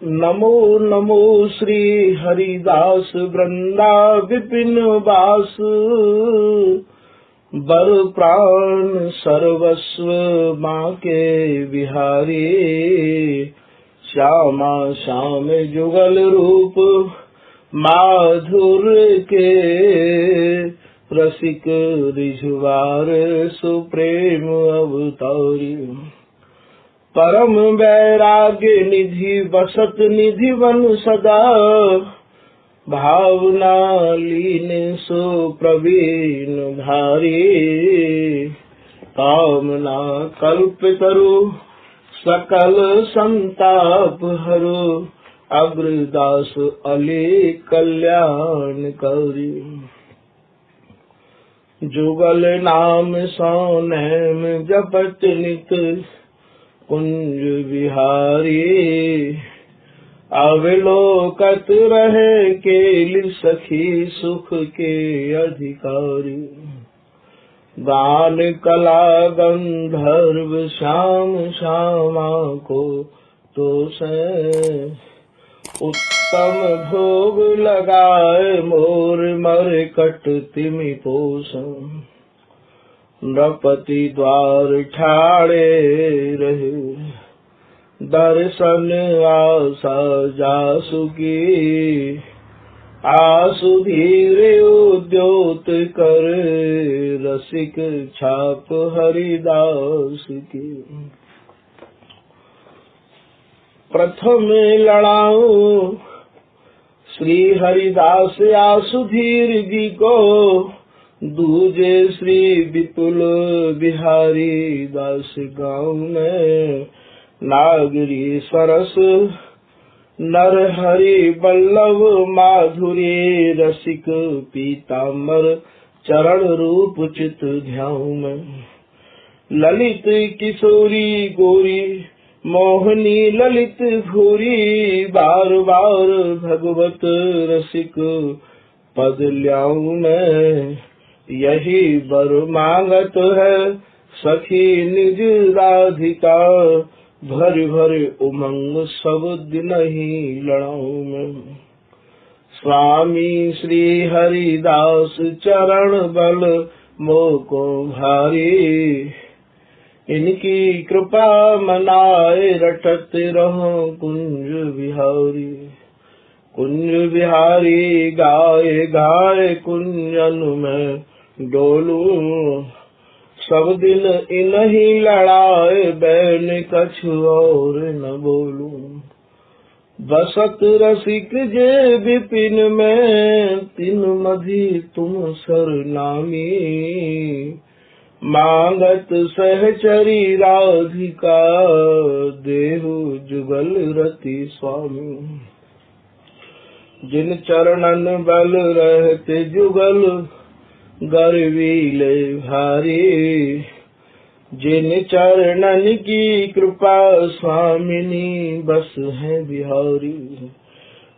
नमो नमो श्री हरिदास वृंदा विपिन वास, बर प्राण सर्वस्व माँ के बिहारी। श्यामा श्याम जुगल रूप माधुर के, रसिक रिझवार सुप्रेम अवतारी। परम वैराग्य निधि बसत निधि वन सदा, भावना लीन सो प्रवीण धारी। कामना कल्पतरु सकल संताप हरो, अग्रदास अली कल्याण करी। जुगल नाम सो नैम जपत नित कुंज बिहारी। अवलोकत रहे केली सखी सुख के अधिकारी। गान कला गंधर्व श्याम श्यामा को तो से, उत्तम भोग लगाए मोर मर कट तिमि पोष। नृपति द्वार ठाड़े रहे, दर्शन आशा जासु की। आसु धीरे उद्योत कर, रसिक छाप हरिदास की। प्रथम लड़ाऊं श्री हरिदास आसु धीर जी को, दूजे श्री विपुल बिहारी दास गाँव में। नागरी सरस नर हरि बल्लभ माधुरी, रसिक पीताम्बर चरण रूप चित ध्यान में। ललित किशोरी गोरी मोहनी ललित भूरी, बार बार भगवत रसिक पद ल्याऊं मैं। यही बर मांगत है सखी निज राधिका, भर भर उमंग सब दिन ही लड़ाऊं मैं। स्वामी श्री हरिदास चरण बल मोको भारी, इनकी कृपा मनाए रटत रहो कुंज बिहारी। कुंज बिहारी गाए गाए कुंजन में डोलूं, सब दिन इन्हीं लड़ाए बैन कछु और न बोलूं। बसत रसिक जे विपिन में, तिन मधि तुम सरनामी। मांगत सहचरी राधिका, देहु जुगल रति स्वामी। जिन चरणन बल रहते जुगल, गर्वीले भारी। जिन चरणन की कृपा स्वामिनी, बस है बिहारी।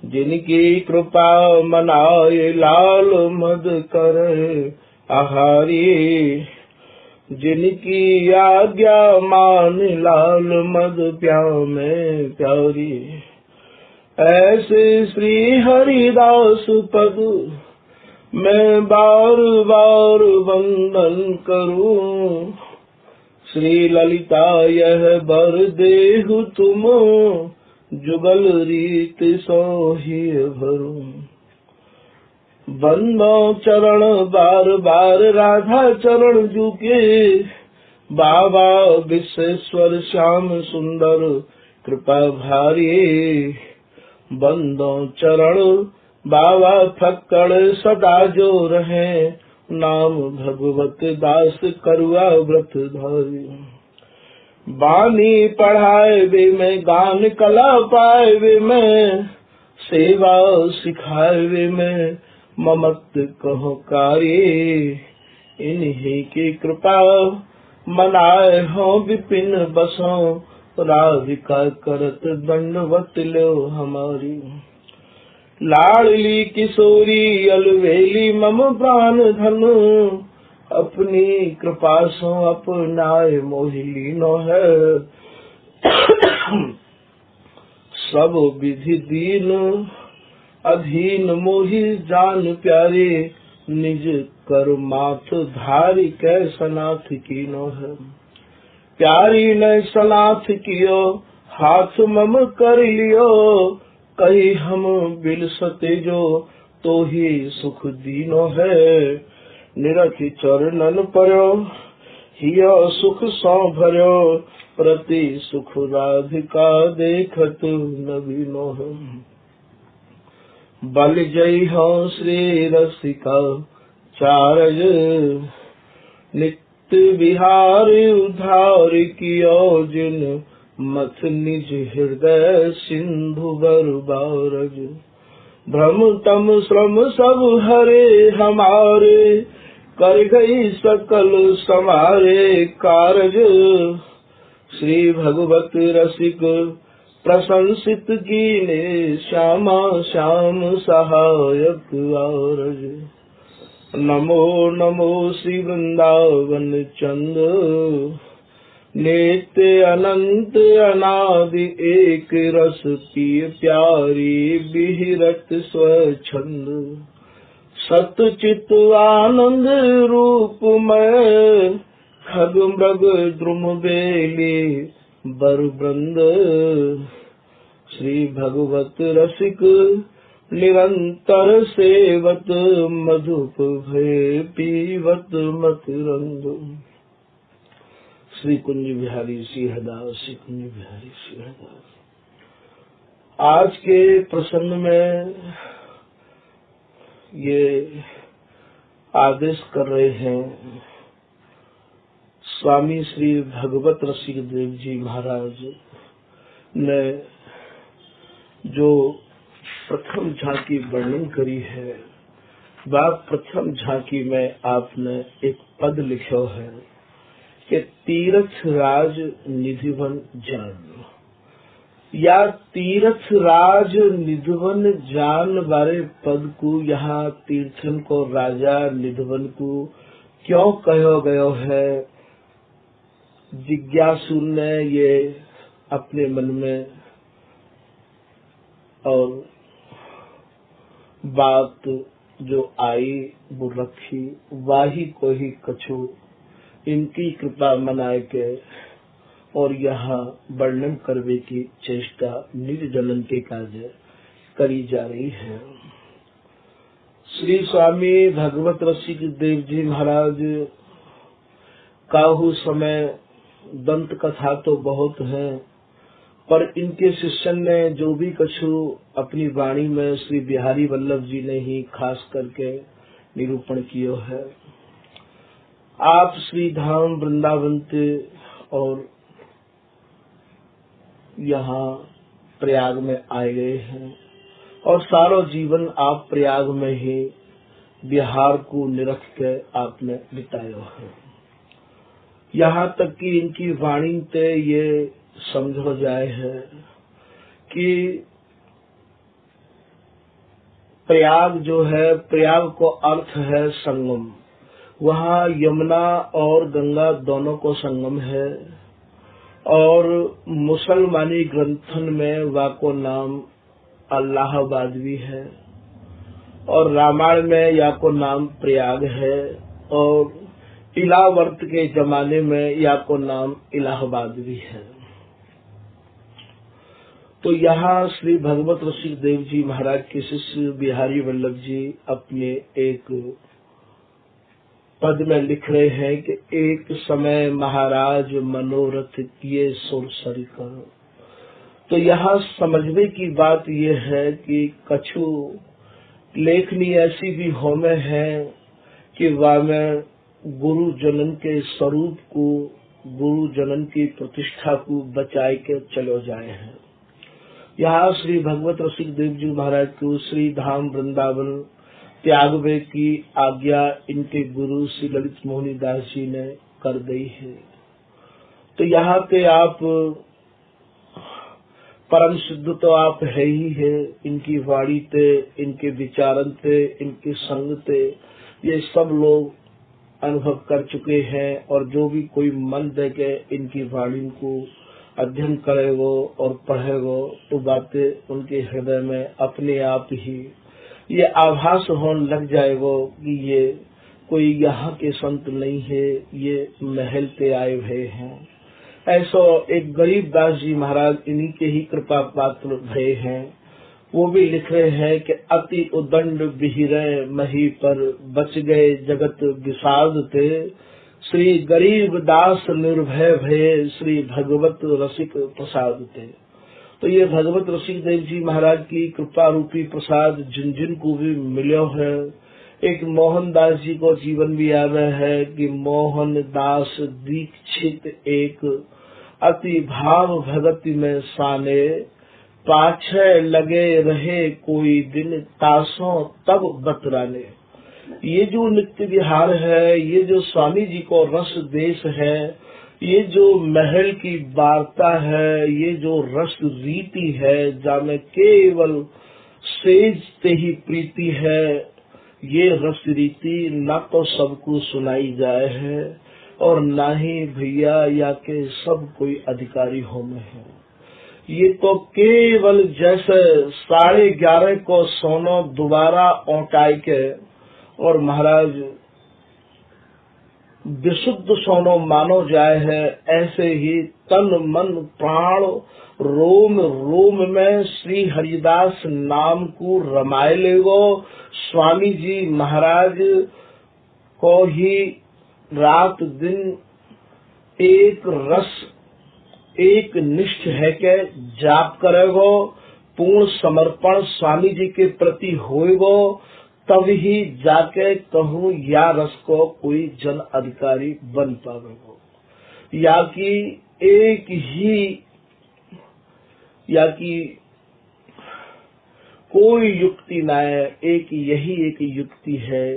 जिनकी कृपा मनाए लाल मद करे आहारी। जिनकी आज्ञा मान लाल मद प्यामे प्यारी। ऐसे श्री हरिदास पद मैं बार बार वंदन करूं। श्री ललिता यह बर देहु तुम, जुगल रीत सोही भरूं। बंदो चरण बार बार राधा चरण जुके, बाबा विश्वेश्वर श्याम सुंदर कृपा भारी। बंदो चरण बाबा फक्कड़ सदा जो रहे, नाम भगवत दास करुआ व्रत धारी। बानी पढ़ाए वे में, गान कला पाए वे में, सेवा सिखाए वे में, ममत कहो कारी। इन्हीं की कृपा मनाए हो विपिन बसों, राधिका करत दंडवत लो हमारी। लाडली किशोरी अलवेली मम प्राण धनु, अपनी कृपा सो अपनाए मोहि लीनो है। सब विधि दीन अधीन मोहि जान प्यारे, निज कर माथ धारी कै सनाथ कीनो है। प्यारी ने सनाथ कियो हाथ मम कर लियो, कही हम बिलसते जो तो ही सुख दीनो है। निरखि चरणन पर्यो हियो सुख सौ भर्यो, प्रति सुख राधिका देखत नवीनो है। बल जय हो श्री रसिका चारज, नित्य विहार उद्धार कियो जिन, मथ निज हृदय सिंधु बर बारज। भ्रम तम श्रम सब हरे हमारे, कर गई सकल समारे कारज। श्री भगवत रसिक प्रशंसित कीने, श्यामा श्याम सहायक आरज। नमो नमो श्री वृंदावन चंद, नित्य अनंत अनादि एक रस पिय प्यारी, बिहरत स्वच्छंद। सत चित आनंद रूपमय, खग मृग द्रुम बेली बर वृंद। श्री भगवत रसिक निरंतर सेवत, मधुप भय पीवत मकरंद। श्री कुंज बिहारी सिंहदास, श्री कुंज बिहारी सिंहदास। आज के प्रसंग में ये आदेश कर रहे हैं स्वामी श्री भगवत रसिक देव जी महाराज ने जो प्रथम झांकी वर्णन करी है, वह प्रथम झांकी में आपने एक पद लिखा है कि तीर्थ राज निधिवन जान, या तीर्थ राज निधिवन जान बारे पद को यहाँ तीर्थन को राजा निधिवन को क्यों कहो गयो है। जिज्ञासु ने ये अपने मन में और बात जो आई वो रखी, वाही को ही कछु इनकी कृपा मनाए के और यहाँ वर्णन करने की चेष्टा निर्जलन के कार्य करी जा रही है। श्री स्वामी भगवत रसिक देव जी महाराज काहू समय दंत कथा तो बहुत है, पर इनके शिष्यन ने जो भी कछु अपनी वाणी में श्री बिहारी वल्लभ जी ने ही खास करके निरूपण किया है। आप श्री धाम वृंदावन के और यहाँ प्रयाग में आए गए हैं और सारो जीवन आप प्रयाग में ही बिहार को निरख के आपने बिताया है। यहाँ तक कि इनकी वाणी ते ये समझो जाए है कि प्रयाग जो है, प्रयाग को अर्थ है संगम। वहाँ यमुना और गंगा दोनों को संगम है और मुसलमानी ग्रंथन में वा को नाम अल्लाहाबाद भी है और रामायण में या को नाम प्रयाग है और इलावर्त के जमाने में या को नाम इलाहाबाद भी है। तो यहाँ श्री भगवत रसिक देव जी महाराज के शिष्य बिहारी वल्लभ जी अपने एक पद में लिख रहे हैं कि एक समय महाराज मनोरथ किए सुरसरी कर। तो यहाँ समझने की बात यह है कि कछु लेखनी ऐसी भी होमे है कि वह में गुरु जनन के स्वरूप को, गुरु जनन की प्रतिष्ठा को बचाए के चलो जाए हैं। यहाँ श्री भगवत रसिक देव जी महाराज को श्री धाम वृंदावन त्यागवे की आज्ञा इनके गुरु श्री ललित मोहनी दास जी ने कर दी है। तो यहाँ पे आप परम सिद्ध तो आप है ही है। इनकी वाणी ते, इनके विचारन ते, इनके संग ते ये सब लोग अनुभव कर चुके हैं और जो भी कोई मन दे के इनकी वाणी को अध्ययन करेगो और पढ़ेगो तो बातें उनके हृदय में अपने आप ही ये आभास होने लग जाएगो कि ये कोई यहाँ के संत नहीं है, ये महल पे आए हुए हैं। ऐसा एक गरीब दास जी महाराज इन्हीं के ही कृपा पात्र भये हैं। वो भी लिख रहे हैं कि अति उदंड बिहिरे मही पर बच गए जगत विषाद थे, श्री गरीब दास निर्भय भये श्री भगवत रसिक प्रसाद थे। तो ये भगवत रसिक देव जी महाराज की कृपा रूपी प्रसाद जिन जिन को भी मिलो है। एक मोहनदास जी को जीवन भी याद है कि मोहन दास दीक्षित एक अति भाव भगति में साने, पाछे लगे रहे कोई दिन तासों तब बतराने। ये जो नित्य विहार है, ये जो स्वामी जी को रस देश है, ये जो महल की वार्ता है, ये जो रस रीति है, जामे केवल सेज ते ही प्रीति है, ये रस रीति न तो सबको सुनाई जाए है और न ही भैया या के सब कोई अधिकारी होने हैं। ये तो केवल जैसे 11:30 को सोनो दोबारा औटाई के और महाराज विशुद्ध सोनो मानो जाए है, ऐसे ही तन मन प्राण रोम रोम में श्री हरिदास नाम को रमाए लेगो। स्वामी जी महाराज को ही रात दिन एक रस एक निष्ठ है के जाप करेगो, पूर्ण समर्पण स्वामी जी के प्रति होएगो, तब ही जाके कहूँ या रस को कोई जन अधिकारी बन पावेगो। या कि एक ही या कि कोई युक्ति न है, एक यही एक युक्ति है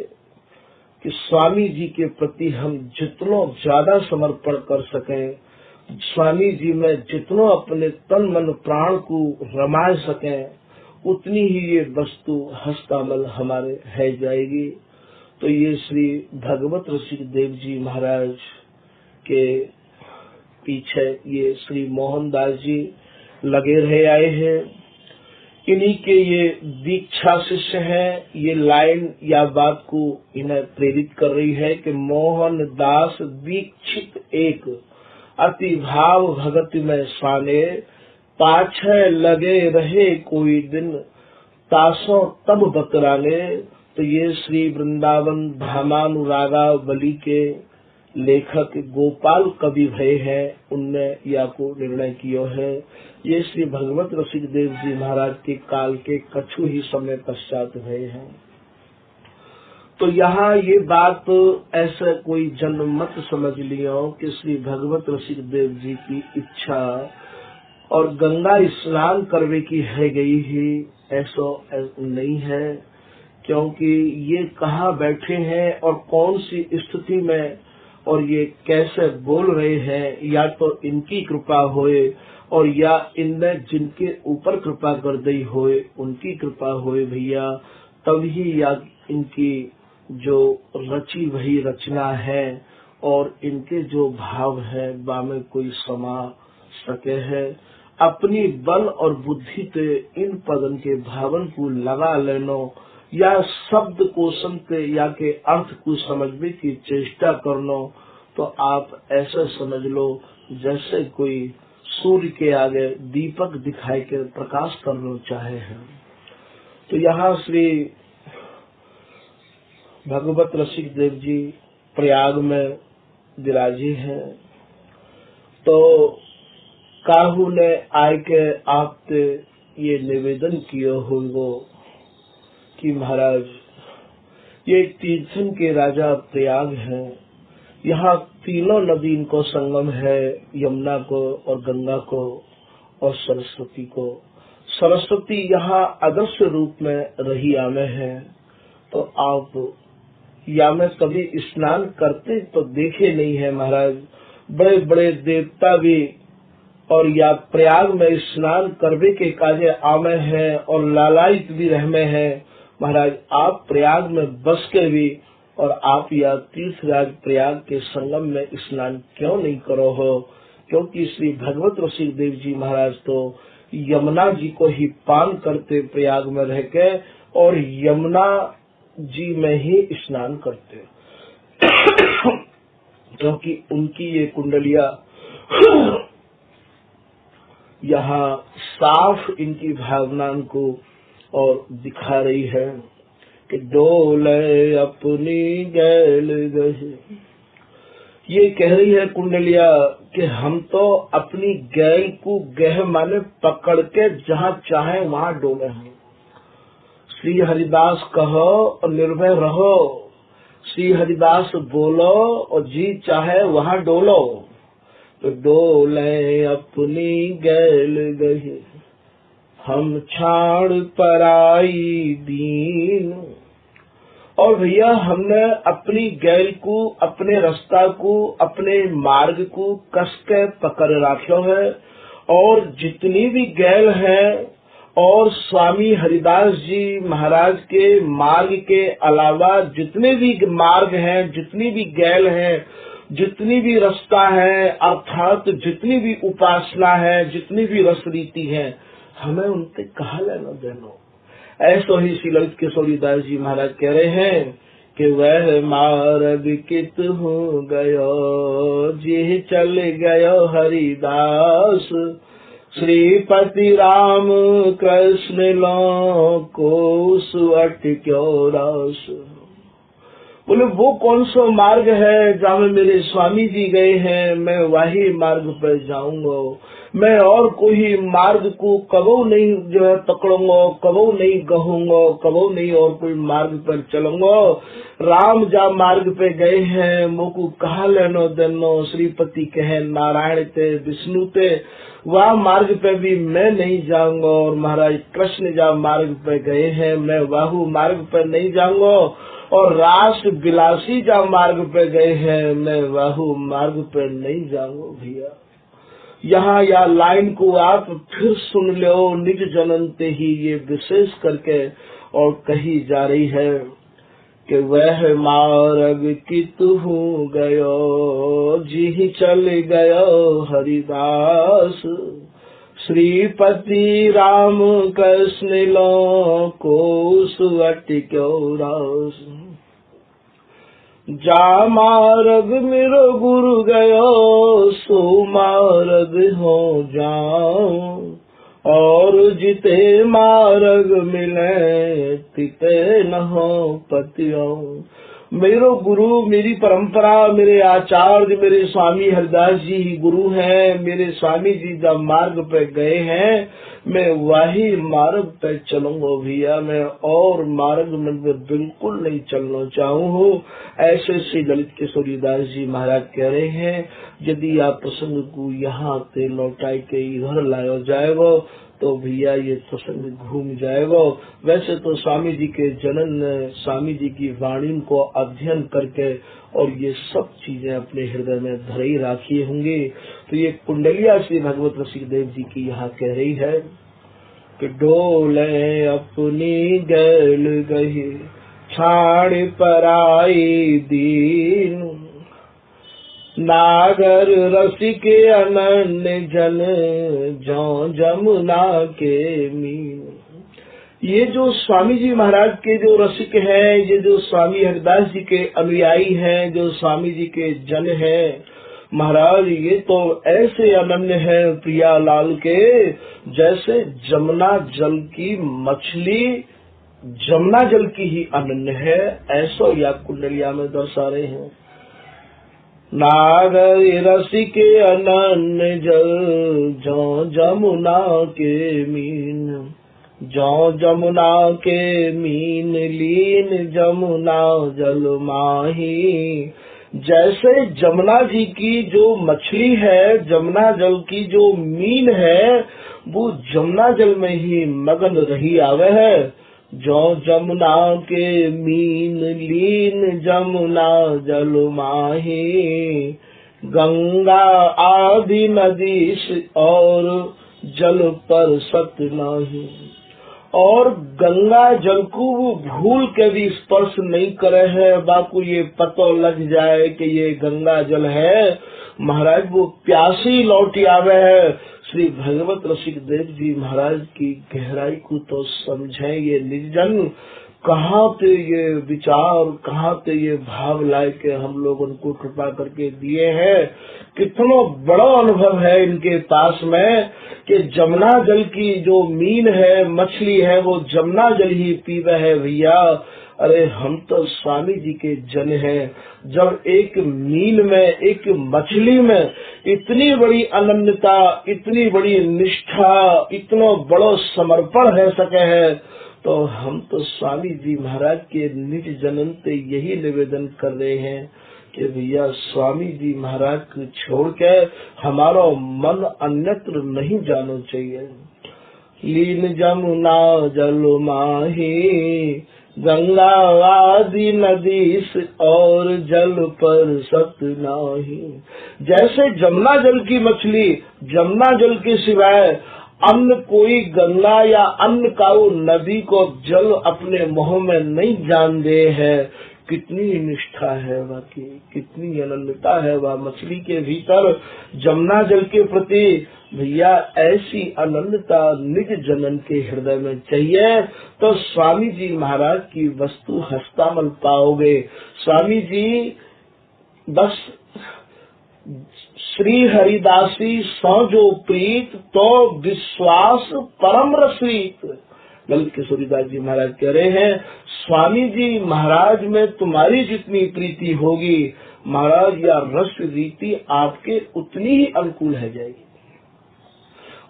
कि स्वामी जी के प्रति हम जितना ज्यादा समर्पण कर सकें, स्वामी जी में जितना अपने तन मन प्राण को रमा सकें, उतनी ही ये वस्तु हस्तामल हमारे है जाएगी। तो ये श्री भगवत रसिक देव जी महाराज के पीछे ये श्री मोहनदास जी लगे रहे आए हैं। इन्हीं के ये दीक्षा शिष्य हैं। ये लाइन या बात को इन्हें प्रेरित कर रही है कि मोहनदास दीक्षित एक अति भाव भगति में साने, पाछे लगे रहे कोई दिन तासों तब बतराने। तो ये श्री वृंदावन धामानुरागावली के लेखक गोपाल कवि भय हैं, उनने या को निर्णय किया है। ये श्री भगवत रसिक देव जी महाराज के काल के कछु ही समय पश्चात भय हैं। तो यहाँ ये बात ऐसा कोई जन मत समझ लियो कि श्री भगवत रसिक देव जी की इच्छा और गंगा स्नान करने की है गई ही, ऐसा नहीं है। क्योंकि ये कहाँ बैठे हैं और कौन सी स्थिति में और ये कैसे बोल रहे हैं, या तो इनकी कृपा होए और या इनने जिनके ऊपर कृपा कर दी होए उनकी कृपा होए भैया, तभी या इनकी जो रची वही रचना है और इनके जो भाव है बामे कोई समा सके है। अपनी बल और बुद्धि से इन पदन के भावन को लगा लेनो या शब्द को सुनते या के अर्थ को समझने की चेष्टा करनो, तो आप ऐसा समझ लो जैसे कोई सूर्य के आगे दीपक दिखाई के प्रकाश करना चाहे हैं। तो यहाँ श्री भगवत रसिक देव जी प्रयाग में विराजी हैं। तो काहू ने आय के आपसे ये निवेदन किया होगा कि महाराज ये तीर्थन के राजा प्रयाग हैं, यहाँ तीनों नदी इनको संगम है, यमुना को और गंगा को और सरस्वती को। सरस्वती यहाँ अदृश्य रूप में रही आमे है, तो आप या में कभी स्नान करते तो देखे नहीं है महाराज। बड़े बड़े देवता भी और या प्रयाग में स्नान करने के काजे आमे हैं और लालायित भी रहमे हैं महाराज। आप प्रयाग में बस के भी और आप या तीर्थराज प्रयाग के संगम में स्नान क्यों नहीं करो हो? क्योंकि श्री भगवत रसिक देव जी महाराज तो यमुना जी को ही पान करते प्रयाग में रह के, और यमुना जी में ही स्नान करते, क्योंकि उनकी ये कुंडलियां यहाँ साफ इनकी भावना को और दिखा रही है कि डोले अपनी गैल गहे। ये कह रही है कुंडलिया कि हम तो अपनी गैल को गह माने पकड़ के जहाँ चाहे वहाँ डोले हैं। श्री हरिदास कहो और निर्भय रहो, श्री हरिदास बोलो और जी चाहे वहाँ डोलो। तो डोले अपनी गैल गहे, हम छाड़ पराई दीन। और भैया हमने अपनी गैल को, अपने रास्ता को, अपने मार्ग को कस के पकड़ रखो है। और जितनी भी गैल है और स्वामी हरिदास जी महाराज के मार्ग के अलावा जितने भी मार्ग हैं, जितनी भी गैल है, जितनी भी रास्ता है, अर्थात जितनी भी उपासना है, जितनी भी रस रीति है, हमें उनसे कहा लेना देना। ऐसा ही श्री ललित किशोरीदास जी महाराज कह रहे हैं कि वह मार्ग कित हो गयो जी चल गयो हरिदास, श्रीपति राम कृष्ण लो को सुअट क्यों रास। बोले वो कौन सा मार्ग है जहाँ मेरे स्वामी जी गए हैं, मैं वही मार्ग पर जाऊंगा। मैं और कोई मार्ग को कबो नहीं जो है पकड़ूंगा, कबो नहीं कहूंगा, कबो नहीं और कोई मार्ग पर चलूंगा। राम जा मार्ग पे गए हैं, मोको कहा लेनो देनो, श्रीपति कहे नारायण ते विष्णु ते, वह मार्ग पे भी मैं नहीं जाऊंगा। और महाराज कृष्ण जा मार्ग पे गए हैं, मैं वाहु मार्ग पर नहीं जाऊंगा। और रास विलासी जा मार्ग पे गए हैं, मैं वाहु मार्ग पे नहीं जाऊंगा। भैया यहाँ या लाइन को आप फिर सुन लो, निज जननते ही ये विशेष करके और कही जा रही है कि वह मार्ग कित हो गयो जी चल गयो हरिदास, श्रीपति राम कृष्ण लो को सुअट क्यों रास। जा मार्ग मेरो गुरु गयो सो मार्ग हो जाऊं, और जिते मार्ग मिले तिते न हो पतियों। मेरो गुरु, मेरी परंपरा, मेरे आचार्य, मेरे स्वामी हरिदास जी ही गुरु हैं। मेरे स्वामी जी जब मार्ग पे गए हैं, मैं वही मार्ग पे चलूंगा भैया, मैं और मार्ग में बिल्कुल नहीं चलना चाहूँ। ऐसे श्री ललित किशोरीदास जी महाराज कह रहे हैं। यदि आप प्रसंग को यहाँ से लौटाई के इधर लाया जाएगा तो भैया ये प्रसंग घूम जाएगा। वैसे तो स्वामी जी के जनन, स्वामी जी की वाणी को अध्ययन करके और ये सब चीजें अपने हृदय में धरे ही राखी होंगी। तो ये कुंडलिया श्री भगवत रसिक देव जी की यहाँ कह रही है कि डोले अपनी गैल गही छाड़ पराई दीन, नागर रसिक अनन्य जन जो जमुना के मीन। ये जो स्वामी जी महाराज के जो रसिक हैं, ये जो स्वामी हरिदास जी के अनुयायी हैं, जो स्वामी जी के जन हैं महाराज, ये तो ऐसे अनन्य है प्रियालाल के, जैसे जमुना जल की मछली जमुना जल की ही अनन्य है। ऐसा या कुंडलिया में दर्शा रहे हैं। नागर रसिक अनन्य जल जो जमुना के मीन, जो जमुना के मीन लीन जमुना जल माही। जैसे जमुना जी की जो मछली है, जमुना जल की जो मीन है, वो जमुना जल में ही मगन रही आवे है। जो जमुना के मीन लीन जमुना जल माही, गंगा आदि नदी और जल पर सत नाही। और गंगा जल को वो भूल के भी स्पर्श नहीं करे है, बाकू ये पतो लग जाए कि ये गंगा जल है, महाराज वो प्यासी लौटी आवे है। श्री भगवत रसिक देव जी महाराज की गहराई को तो समझे ये निज जन, कहाँ पे ये विचार, कहाँ पे ये भाव लाए के हम लोग उनको कृपा करके दिए हैं। कितना बड़ा अनुभव है इनके पास में कि जमुना जल की जो मीन है, मछली है, वो जमुना जल ही पीवे है भैया। अरे हम तो स्वामी जी के जन हैं। जब एक मीन में, एक मछली में इतनी बड़ी अनन्यता, इतनी बड़ी निष्ठा, इतना बड़ा समर्पण है सके है, तो हम तो स्वामी जी महाराज के निज जनन से यही निवेदन कर रहे हैं कि भैया स्वामी जी महाराज को छोड़ के हमारा मन अन्यत्र नहीं जाना चाहिए। लीन जमुना जल माही, गंगा आदि नदी और जल पर सत नाही। जैसे जमुना जल की मछली जमुना जल के सिवाय अन्य कोई गंगा या अन्य काऊ नदी को जल अपने मुंह में नहीं जान दे है, कितनी निष्ठा है बाकी, कितनी अनन्यता है वह मछली के भीतर जमुना जल के प्रति। भैया ऐसी अनन्यता निज जनन के हृदय में चाहिए तो स्वामी जी महाराज की वस्तु हस्तामल पाओगे। स्वामी जी बस श्री हरिदासी सौ जो प्रीत तो विश्वास परम रसीत। ललित किशोरीदास जी महाराज कह रहे हैं स्वामी जी महाराज में तुम्हारी जितनी प्रीति होगी महाराज या रस रीति आपके उतनी ही अनुकूल है जाएगी।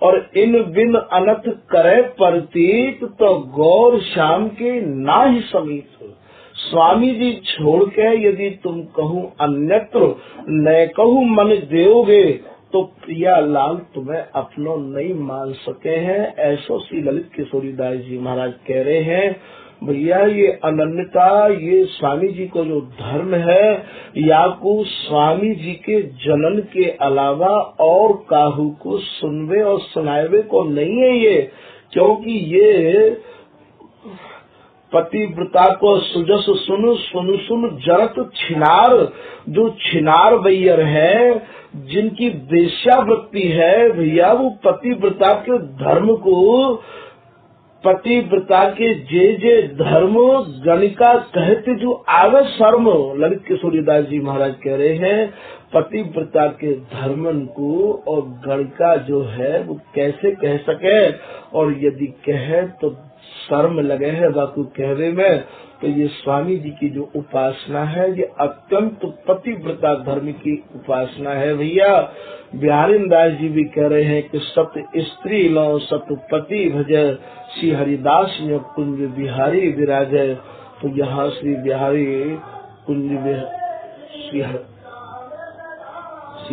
और इन बिन अनथ करे प्रतीत तो गौर श्याम के ना ही समीप। स्वामी जी छोड़ के यदि तुम कहूँ अन्यत्र न कहूँ मन देओगे तो प्रिया लाल तुम्हें अपनो नहीं मान सके हैं। ऐसो श्री ललित किशोरीदास जी महाराज कह रहे हैं भैया ये अनन्यता, ये स्वामी जी को जो धर्म है या को स्वामी जी के जनन के अलावा और काहू को सुनवे और सुनावे को नहीं है ये। क्योंकि ये पतिव्रता को सुजस सुन सुन सुन जरत छिनार, जो छिनार बैयर है जिनकी वेश्यावृत्ति है भैया वो पतिव्रता के धर्म को, पतिव्रता के जे धर्म गणिका कहते जो आवे शर्म। ललित किशोरीदास जी महाराज कह रहे हैं पतिव्रता के धर्मन को और गणिका जो है वो कैसे कह सके, और यदि कहे तो शर्म लगे है बाकू कहवे में। तो ये स्वामी जी की जो उपासना है ये अत्यंत पतिव्रता धर्म की उपासना है भैया। बिहारी दास जी भी कह रहे हैं कि सत स्त्री लो सत पति भजे, श्री हरिदास में कुंज बिहारी विराजे। तो यहाँ श्री बिहारी कुंज श्री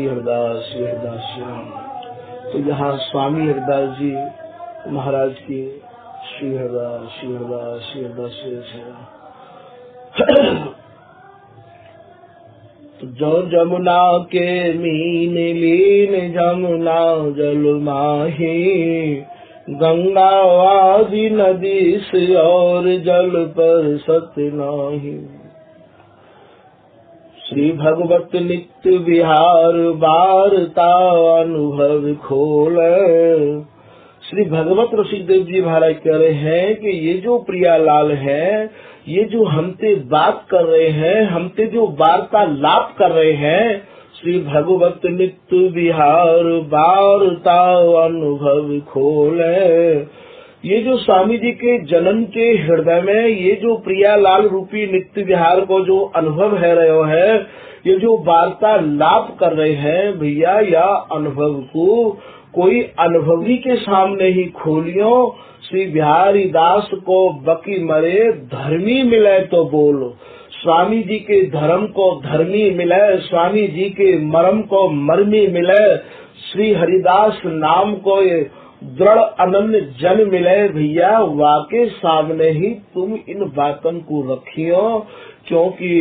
हरिदास तो यहाँ स्वामी हरिदास जी महाराज की श्री हरिदास तो जो जमुना के मीन लीन जमुना जल माही, गंगा आदि नदी से और जल पर सत नाही। श्री भगवत नित्य विहार वार्ता अनुभव खोल। श्री भगवत रसिक देव जी महाराज कह रहे हैं कि ये जो प्रियालाल है, ये जो हमसे बात कर रहे हैं, हमसे जो वार्तालाप कर रहे हैं, श्री भगवत नित्य विहार वार्ता अनुभव खोले। ये जो स्वामी जी के जनन के हृदय में ये जो प्रियालाल रूपी नित्य विहार को जो अनुभव है रहे है, ये जो वार्तालाप कर रहे हैं भैया, या अनुभव को कोई अनुभवी के सामने ही खोलियो। श्री बिहारी दास को बकी मरे धर्मी मिले तो बोलो, स्वामी जी के धर्म को धर्मी मिले, स्वामी जी के मर्म को मर्मी मिले, श्री हरिदास नाम को ये दृढ़ अनन्य जन मिले भैया। वाके सामने ही तुम इन बातों को रखियो, क्योंकि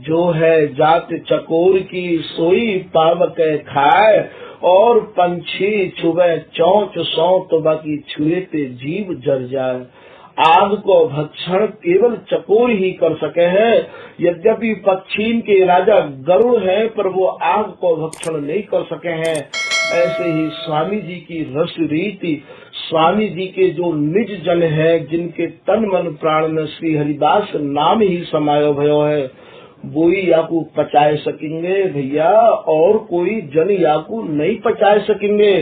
जो है जात चकोर की सोई पावक खाए, और पंछी छुए चौंच सौ तो बाकी छुए ते जीव जर जाए। आग को भक्षण केवल चकोर ही कर सके हैं। यद्यपि पक्षीन के राजा गरुड़ है, पर वो आग को भक्षण नहीं कर सके हैं। ऐसे ही स्वामी जी की रस रीति, स्वामी जी के जो निज जन है, जिनके तन मन प्राण में श्री हरिदास नाम ही समायो भयो है, वो ही याकू पचाए सकेंगे भैया, और कोई जन याकू नहीं पचाए सकेंगे।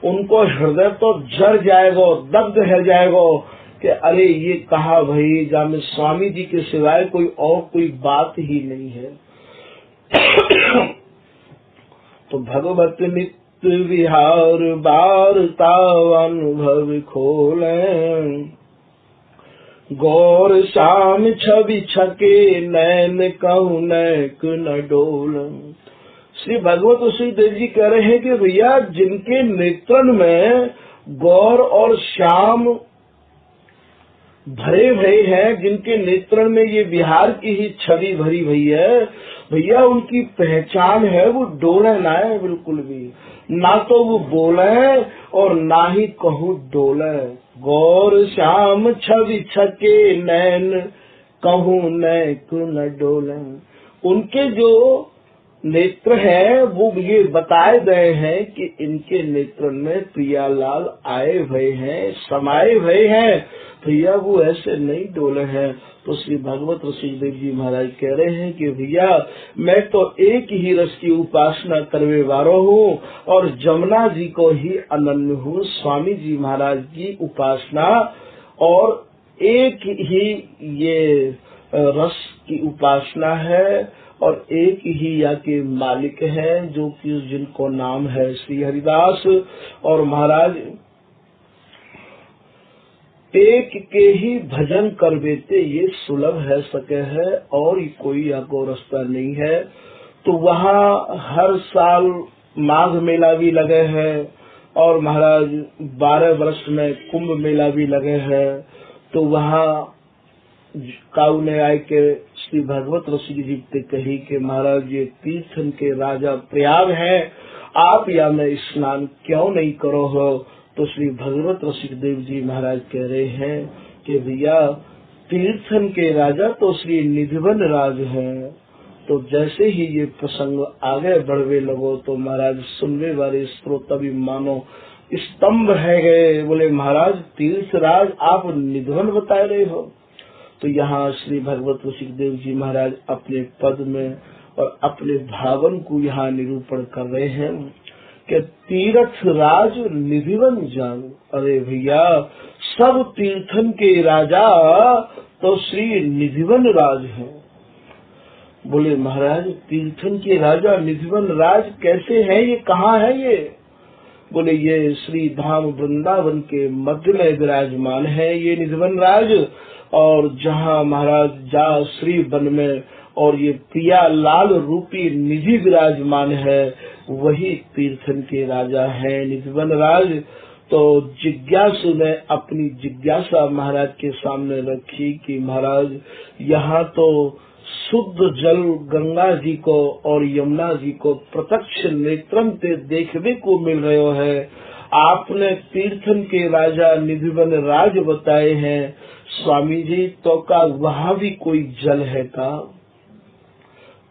उनको हृदय तो जड़ जाएगा, दग्ध है जाएगा कि अरे ये कहा भाई जामे स्वामी जी के सिवाय कोई और कोई बात ही नहीं है। तो भगवत नित्य विहार वार्ता अनुभव खोले, गौर श्याम छवि छके नैन कहूँ नैक न डोल। श्री भगवत श्री देव जी कह रहे हैं कि भैया जिनके नेत्रन में गौर और श्याम भरे भरे हैं, जिनके नेत्रण में ये बिहार की ही छवि भरी भई है, भैया उनकी पहचान है वो डोले ना है बिल्कुल भी, ना तो वो बोले और ना ही कहूँ डोले। गौर श्याम छवि छके नैन कहूँ नैक न डोले। उनके जो नेत्र है वो ये बताए गए हैं कि इनके नेत्र में प्रियालाल आए हुए हैं, समाये हुए हैं, भैया वो ऐसे नहीं डोले हैं। तो श्री भगवत ऋषिदेव जी महाराज कह रहे हैं कि भैया मैं तो एक ही रस की उपासना करवे वालों हूँ और जमुना जी को ही अनन्य हूँ। स्वामी जी महाराज की उपासना और एक ही ये रस की उपासना है और एक ही या के मालिक हैं, जो कि जिनको नाम है श्री हरिदास। और महाराज एक के ही भजन कर बेते ये सुलभ है सके है, और कोई या को रास्ता नहीं है। तो वहाँ हर साल माघ मेला भी लगे हैं और महाराज 12 वर्ष में कुंभ मेला भी लगे हैं। तो वहाँ काऊ ने आए के श्री भगवत ऋषि जी ने कही कि महाराज ये तीर्थन के राजा प्रयाग है, आप या में स्नान क्यों नहीं करो हो। तो श्री भगवत ऋषिदेव जी महाराज कह रहे हैं कि भैया तीर्थन के राजा तो श्री निधिवन राज हैं। तो जैसे ही ये प्रसंग आगे बढ़वे लगो तो महाराज सुनने वाले श्रोता भी मानो स्तंभ है गए, बोले महाराज तीर्थराज आप निधिवन बता रहे हो। तो यहाँ श्री भगवत ऋषिदेव जी महाराज अपने पद में और अपने भावन को यहाँ निरूपण कर रहे हैं कि तीर्थ राज निधिवन जान। अरे भैया सब तीर्थन के राजा तो श्री निधिवन राज हैं। बोले महाराज तीर्थन के राजा निधिवन राज कैसे हैं, ये कहाँ है ये। बोले ये श्री धाम वृंदावन के मध्य में विराजमान है ये निधिवन राज, और जहाँ महाराज जा श्री वन में और ये प्रिया लाल रूपी निधि विराजमान है, वही तीर्थन के राजा है निधिवन राज। तो जिज्ञासु ने अपनी जिज्ञासा महाराज के सामने रखी कि महाराज यहाँ तो शुद्ध जल गंगा जी को और यमुना जी को प्रत्यक्ष नेत्रन से देखने को मिल रहे है, आपने तीर्थन के राजा निधिवन राज बताए हैं स्वामी जी, तो का वहाँ भी कोई जल है का।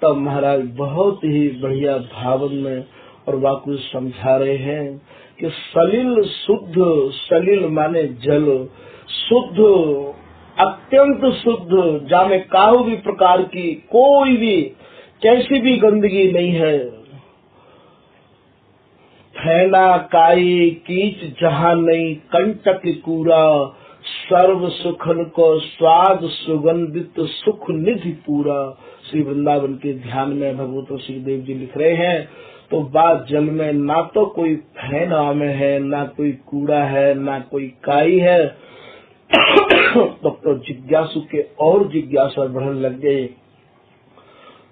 तब महाराज बहुत ही बढ़िया भावन में और वाकु समझा रहे हैं कि सलिल शुद्ध, सलिल माने जल, शुद्ध अत्यंत शुद्ध, जामे काहू भी प्रकार की कोई भी कैसी भी गंदगी नहीं है। फैना काई कीच जहाँ नहीं कंटक कूड़ा, सर्व सुखन को स्वाद सुगंधित सुख निधि पूरा। श्री वृंदावन के ध्यान में भगवत ऋषिदेव जी लिख रहे हैं। तो बात जल में ना तो कोई फैन आम है, ना कोई कूड़ा है, ना कोई काई है। तो जिज्ञासु के और जिज्ञासा बढ़ने लग गए।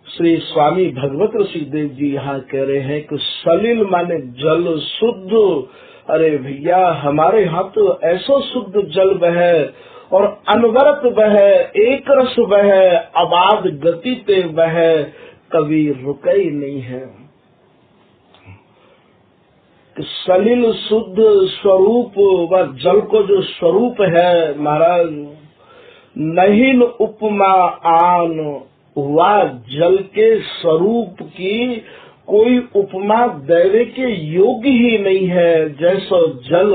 श्री स्वामी भगवत ऋषिदेव जी यहाँ कह रहे हैं कि सलिल माने जल शुद्ध। अरे भैया हमारे यहाँ तो ऐसा शुद्ध जल बहे और अनवरत बहे, एक रस बहे, अबाध गति पे बहे, कभी रुके ही नहीं है। सलिल शुद्ध स्वरूप व जल को जो स्वरूप है महाराज, नहीं उपमा आन, वह जल के स्वरूप की कोई उपमा देने के योग्य ही नहीं है। जैसा जल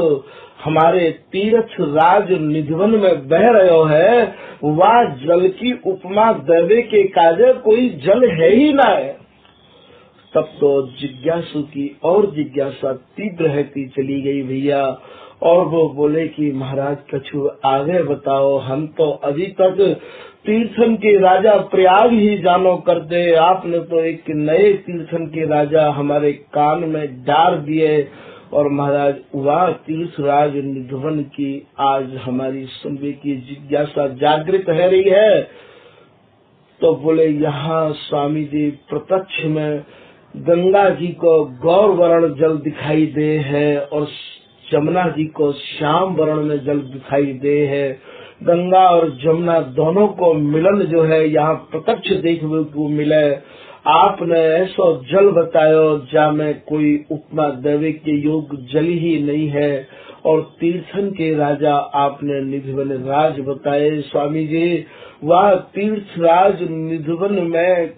हमारे तीर्थ राज निधिवन में बह रहे है, वह जल की उपमा देने के काजे कोई जल है ही ना है। तब तो जिज्ञासु की और जिज्ञासा तीव्र रहती चली गई भैया। और वो बोले कि महाराज कछु आगे बताओ, हम तो अभी तक तीर्थन के राजा प्रयाग ही जानो करते, आपने तो एक नए तीर्थन के राजा हमारे कान में डाल दिए। और महाराज वह तीर्थराज निधिवन की आज हमारी सुनने की जिज्ञासा जागृत है रही है। तो बोले यहाँ स्वामी जी प्रत्यक्ष में गंगा जी को गौर वर्ण जल दिखाई दे है और जमुना जी को श्याम वर्ण में जल दिखाई दे है। गंगा और जमुना दोनों को मिलन जो है यहाँ प्रत्यक्ष देखने को मिले। आपने ऐसा जल बतायो जा में कोई उपमा देवे के योग जल ही नहीं है। और तीर्थन के राजा आपने निधिवन राज बताए स्वामी जी, वह तीर्थराज निधिवन में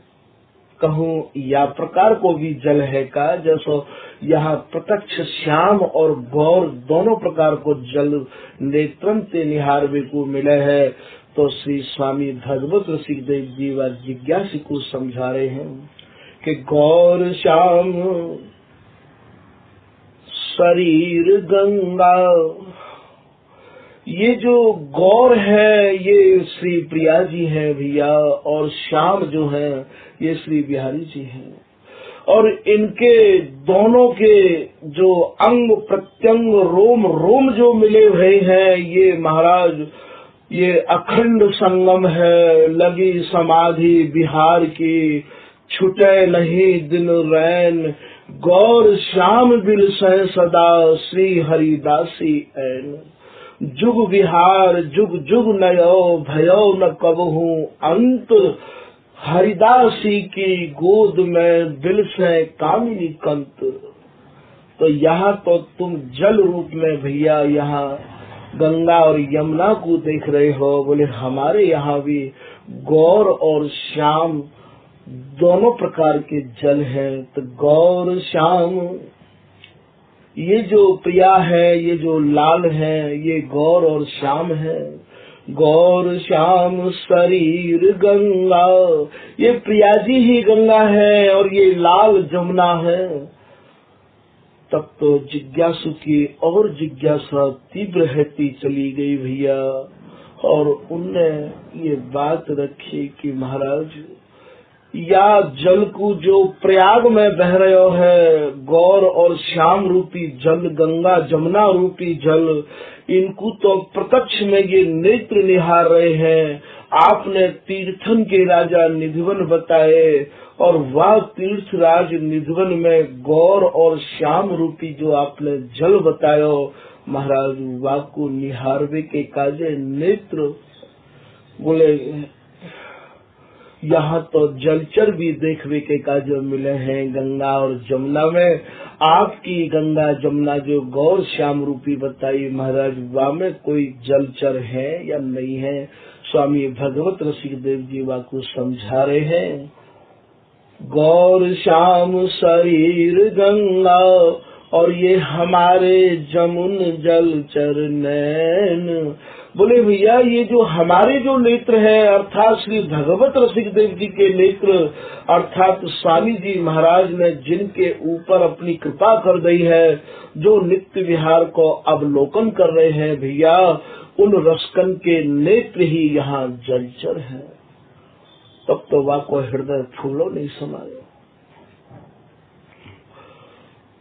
कहूँ या प्रकार को भी जल है का, जैसो यहाँ प्रत्यक्ष श्याम और गौर दोनों प्रकार को जल नेत्रन से निहारवे को मिले है। तो श्री स्वामी भगवत ऋषिदेव जी व जिज्ञासी को समझा रहे हैं कि गौर श्याम शरीर गंगा, ये जो गौर है ये श्री प्रिया जी है भैया, और श्याम जो है ये श्री बिहारी जी हैं। और इनके दोनों के जो अंग प्रत्यंग रोम रोम जो मिले हुए हैं, ये महाराज ये अखंड संगम है। लगी समाधि बिहार की, छुटे नहीं दिन रैन, गौर श्याम बिल सह सदा श्री हरिदासी ऐन। जुग विहार जुग जुग नयो भयो न कबहू अंत, हरिदासी की गोद में दिल से कामिनी कंत। तो यहाँ तो तुम जल रूप में भैया यहाँ गंगा और यमुना को देख रहे हो। बोले हमारे यहाँ भी गौर और श्याम दोनों प्रकार के जल हैं। तो गौर श्याम ये जो प्रिया है, ये जो लाल है, ये गौर और श्याम है। गौर श्याम शरीर गंगा, ये प्रिया जी ही गंगा है और ये लाल जमुना है। तब तो जिज्ञासु की और जिज्ञासा तीव्र रहती चली गई भैया। और उनने ये बात रखी कि महाराज या जल को जो प्रयाग में बह रहे है, गौर और श्याम रूपी जल, गंगा जमुना रूपी जल, इनको तो प्रत्यक्ष में ये नेत्र निहार रहे हैं। आपने तीर्थन के राजा निधिवन बताए और वह तीर्थराज निधिवन में गौर और श्याम रूपी जो आपने जल बतायो महाराज, वाह को निहारवे के काजे नेत्र। बोले यहाँ तो जलचर भी देखने के काजे मिले हैं गंगा और जमुना में। आपकी गंगा जमुना जो गौर श्याम रूपी बताई महाराज, वाह में कोई जलचर है या नहीं है। स्वामी भगवत ऋषिदेव जी वाह को समझा रहे हैं। गौर श्याम शरीर गंगा, और ये हमारे जमुन जलचर नैन। बोले भैया ये जो हमारे जो नेत्र है अर्थात श्री भगवत ऋषिदेव जी के नेत्र, अर्थात स्वामी जी महाराज ने जिनके ऊपर अपनी कृपा कर दी है, जो नित्य विहार को अवलोकन कर रहे हैं भैया, उन रसकन के नेत्र ही यहाँ जलचर है। तब तो वाह को हृदय फूलो नहीं समाया।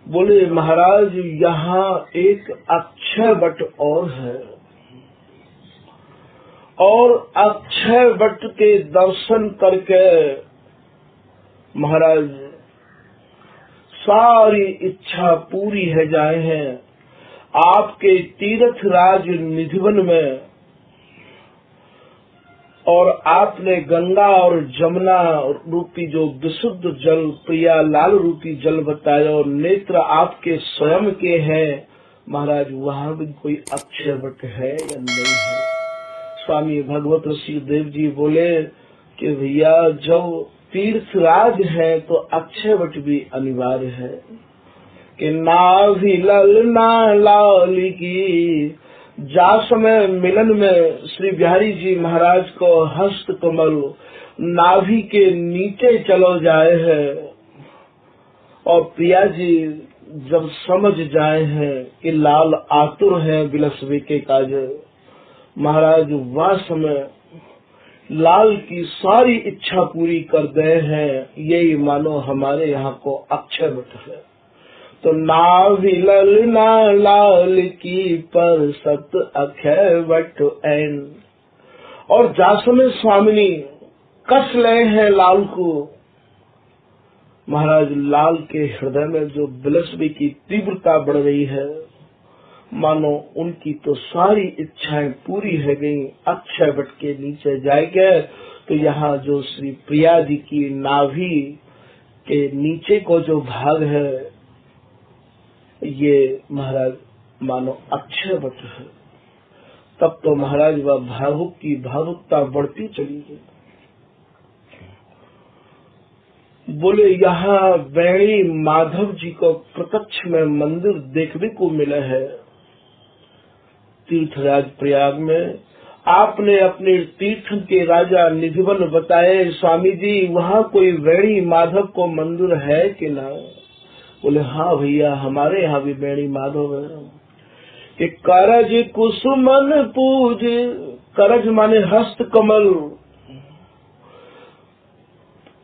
बोले महाराज यहाँ एक अक्षय वट और है, और अक्षय वट के दर्शन करके महाराज सारी इच्छा पूरी है जाए हैं। आपके तीर्थराज निधिवन में और आपने गंगा और जमुना रूपी जो विशुद्ध जल, प्रिया लाल रूपी जल बताया, और नेत्र आपके स्वयं के हैं महाराज, वहाँ भी कोई अक्षय वट है या नहीं है? स्वामी भगवत ऋषि देव जी बोले कि भैया जब तीर्थराज है तो अक्षय वट भी अनिवार्य है कि नाभि ललना लाल की। जा समय मिलन में श्री बिहारी जी महाराज को हस्त कमल नाभि के नीचे चलो जाए है, और प्रिया जी जब समझ जाए हैं कि लाल आतुर है बिलसवे के काज, महाराज वह समय लाल की सारी इच्छा पूरी कर गए हैं। यही मानो हमारे यहाँ को अक्षय वट है। तो नाभि ललना लाल की पर सत अक्षय वट ऐन। और जासमे स्वामिनी कस ले हैं लाल को। महाराज लाल के हृदय में जो बिलसवे की तीव्रता बढ़ रही है, मानो उनकी तो सारी इच्छाएं पूरी है गई। अक्षय वट के नीचे जाएंगे तो यहाँ जो श्री प्रिया जी की नाभि के नीचे को जो भाग है, ये महाराज मानो अक्षय वट है। तब तो महाराज वह भावुक की भावुकता बढ़ती चली गई। बोले यहाँ वैणी माधव जी को प्रत्यक्ष में मंदिर देखने को मिला है तीर्थराज प्रयाग में। आपने अपने तीर्थ के राजा निधिवन बताए स्वामी जी, वहाँ कोई वैणी माधव को मंदिर है कि ना? बोले हाँ भैया, हमारे यहाँ भी वैणी माधव है। कि करज कुसुमन पूज, करज माने हस्त कमल,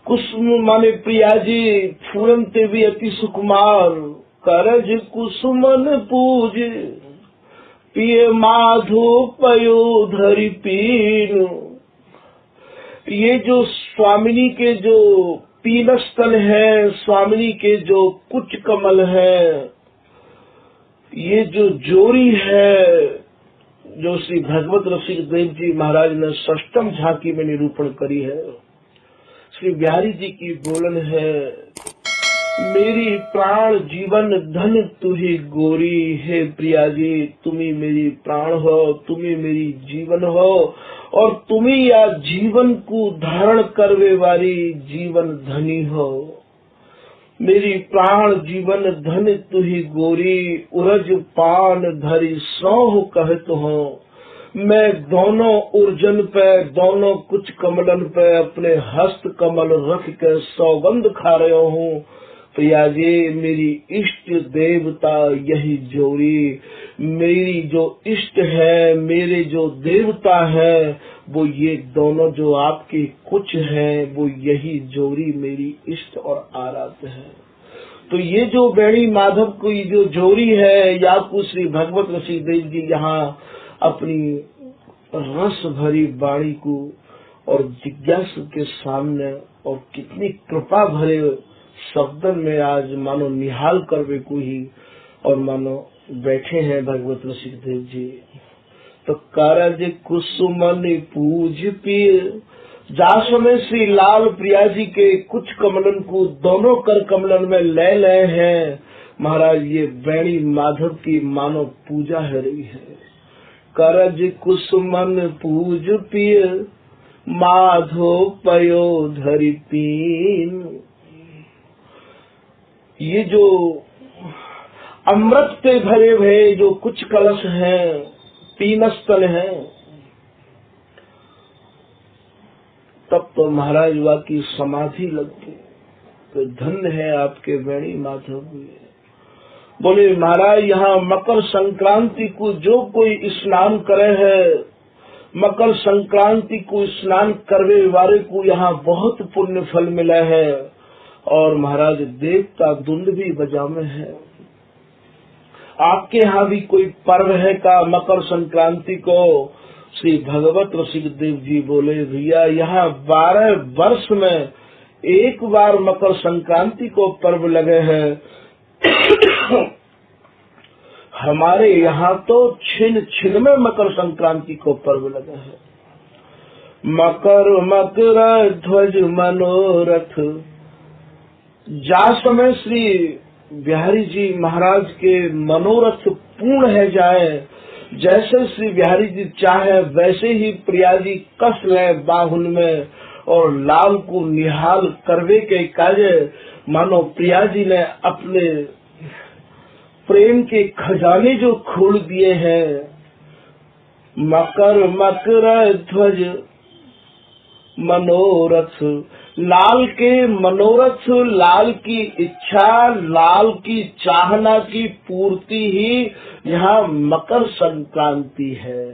कुसुम माने प्रिया जी, फूलनते भी अति सुकुमार। करज कुसुमन पूज, पिए माधो पयो धरि पीन। ये जो स्वामिनी के जो पीनस्थल है, स्वामिनी के जो कुच कमल है, ये जो जोड़ी है, जो श्री भगवत ऋषि देव जी महाराज ने षष्टम झांकी में निरूपण करी है। श्री बिहारी जी की बोलन है, मेरी प्राण जीवन धन तुही गोरी। हे प्रिया जी, तुम्ही मेरी प्राण हो, तुम्ही मेरी जीवन हो, और तुम्ही या जीवन को धारण करवे वाली जीवन धनी हो। मेरी प्राण जीवन धन तुही गोरी, उरज पान धरी सौह कहत हो। मैं दोनों उर्जन पे, दोनों कुछ कमलन पे अपने हस्त कमल रख के सौगंध खा रहा हूँ। प्रिया जी, मेरी इष्ट देवता यही जोड़ी, मेरी जो इष्ट है, मेरे जो देवता है, वो ये दोनों जो आपके कुछ हैं, वो यही जोड़ी मेरी इष्ट और आराध्य है। तो ये जो वैणी माधव की जो जोड़ी है, या कुछ श्री भगवत ऋषि देव जी यहाँ अपनी रस भरी वाणी को और जिज्ञासु के सामने और कितनी कृपा भरे शब्दन में आज मानो निहाल करवे को ही और मानो बैठे हैं भगवत ऋषि देव जी। तो कारज कुसुमन पूज पिय, जास में श्री लाल प्रिया जी के कुछ कमलन को दोनों कर कमलन में ले लए हैं। महाराज ये वैणी माधव की मानो पूजा है रही है। करज कुसुमन पूज पिय, माधो पयो धरि पीन। ये जो अमृत पे भरे हुए जो कुछ कलश हैं, पीनस्थल हैं, तब तो महाराज वा की समाधि लगती। तो धन्य है आपके वैणी माधव भी। बोले महाराज यहाँ मकर संक्रांति को जो कोई स्नान करे है, मकर संक्रांति को स्नान करवे वाले को यहाँ बहुत पुण्य फल मिला है। और महाराज देवता धुंध भी बजावे है। आपके यहाँ भी कोई पर्व है का मकर संक्रांति को? श्री भगवत ऋषि देव जी बोले भैया यहाँ 12 वर्ष में एक बार मकर संक्रांति को पर्व लगे हैं। हमारे यहाँ तो छिन छिन में मकर संक्रांति को पर्व लगे है। मकर मकर ध्वज मनोरथ। जा समय श्री बिहारी जी महाराज के मनोरथ पूर्ण है जाए, जैसे श्री बिहारी जी चाहे वैसे ही प्रिया जी कस ले बाहुन में और लाल को निहाल करवे के कार्य, मानो प्रिया जी ने अपने प्रेम के खजाने जो खोल दिए हैं। मकर मकर ध्वज मनोरथ, लाल के मनोरथ, लाल की इच्छा, लाल की चाहना की पूर्ति ही यहाँ मकर संक्रांति है।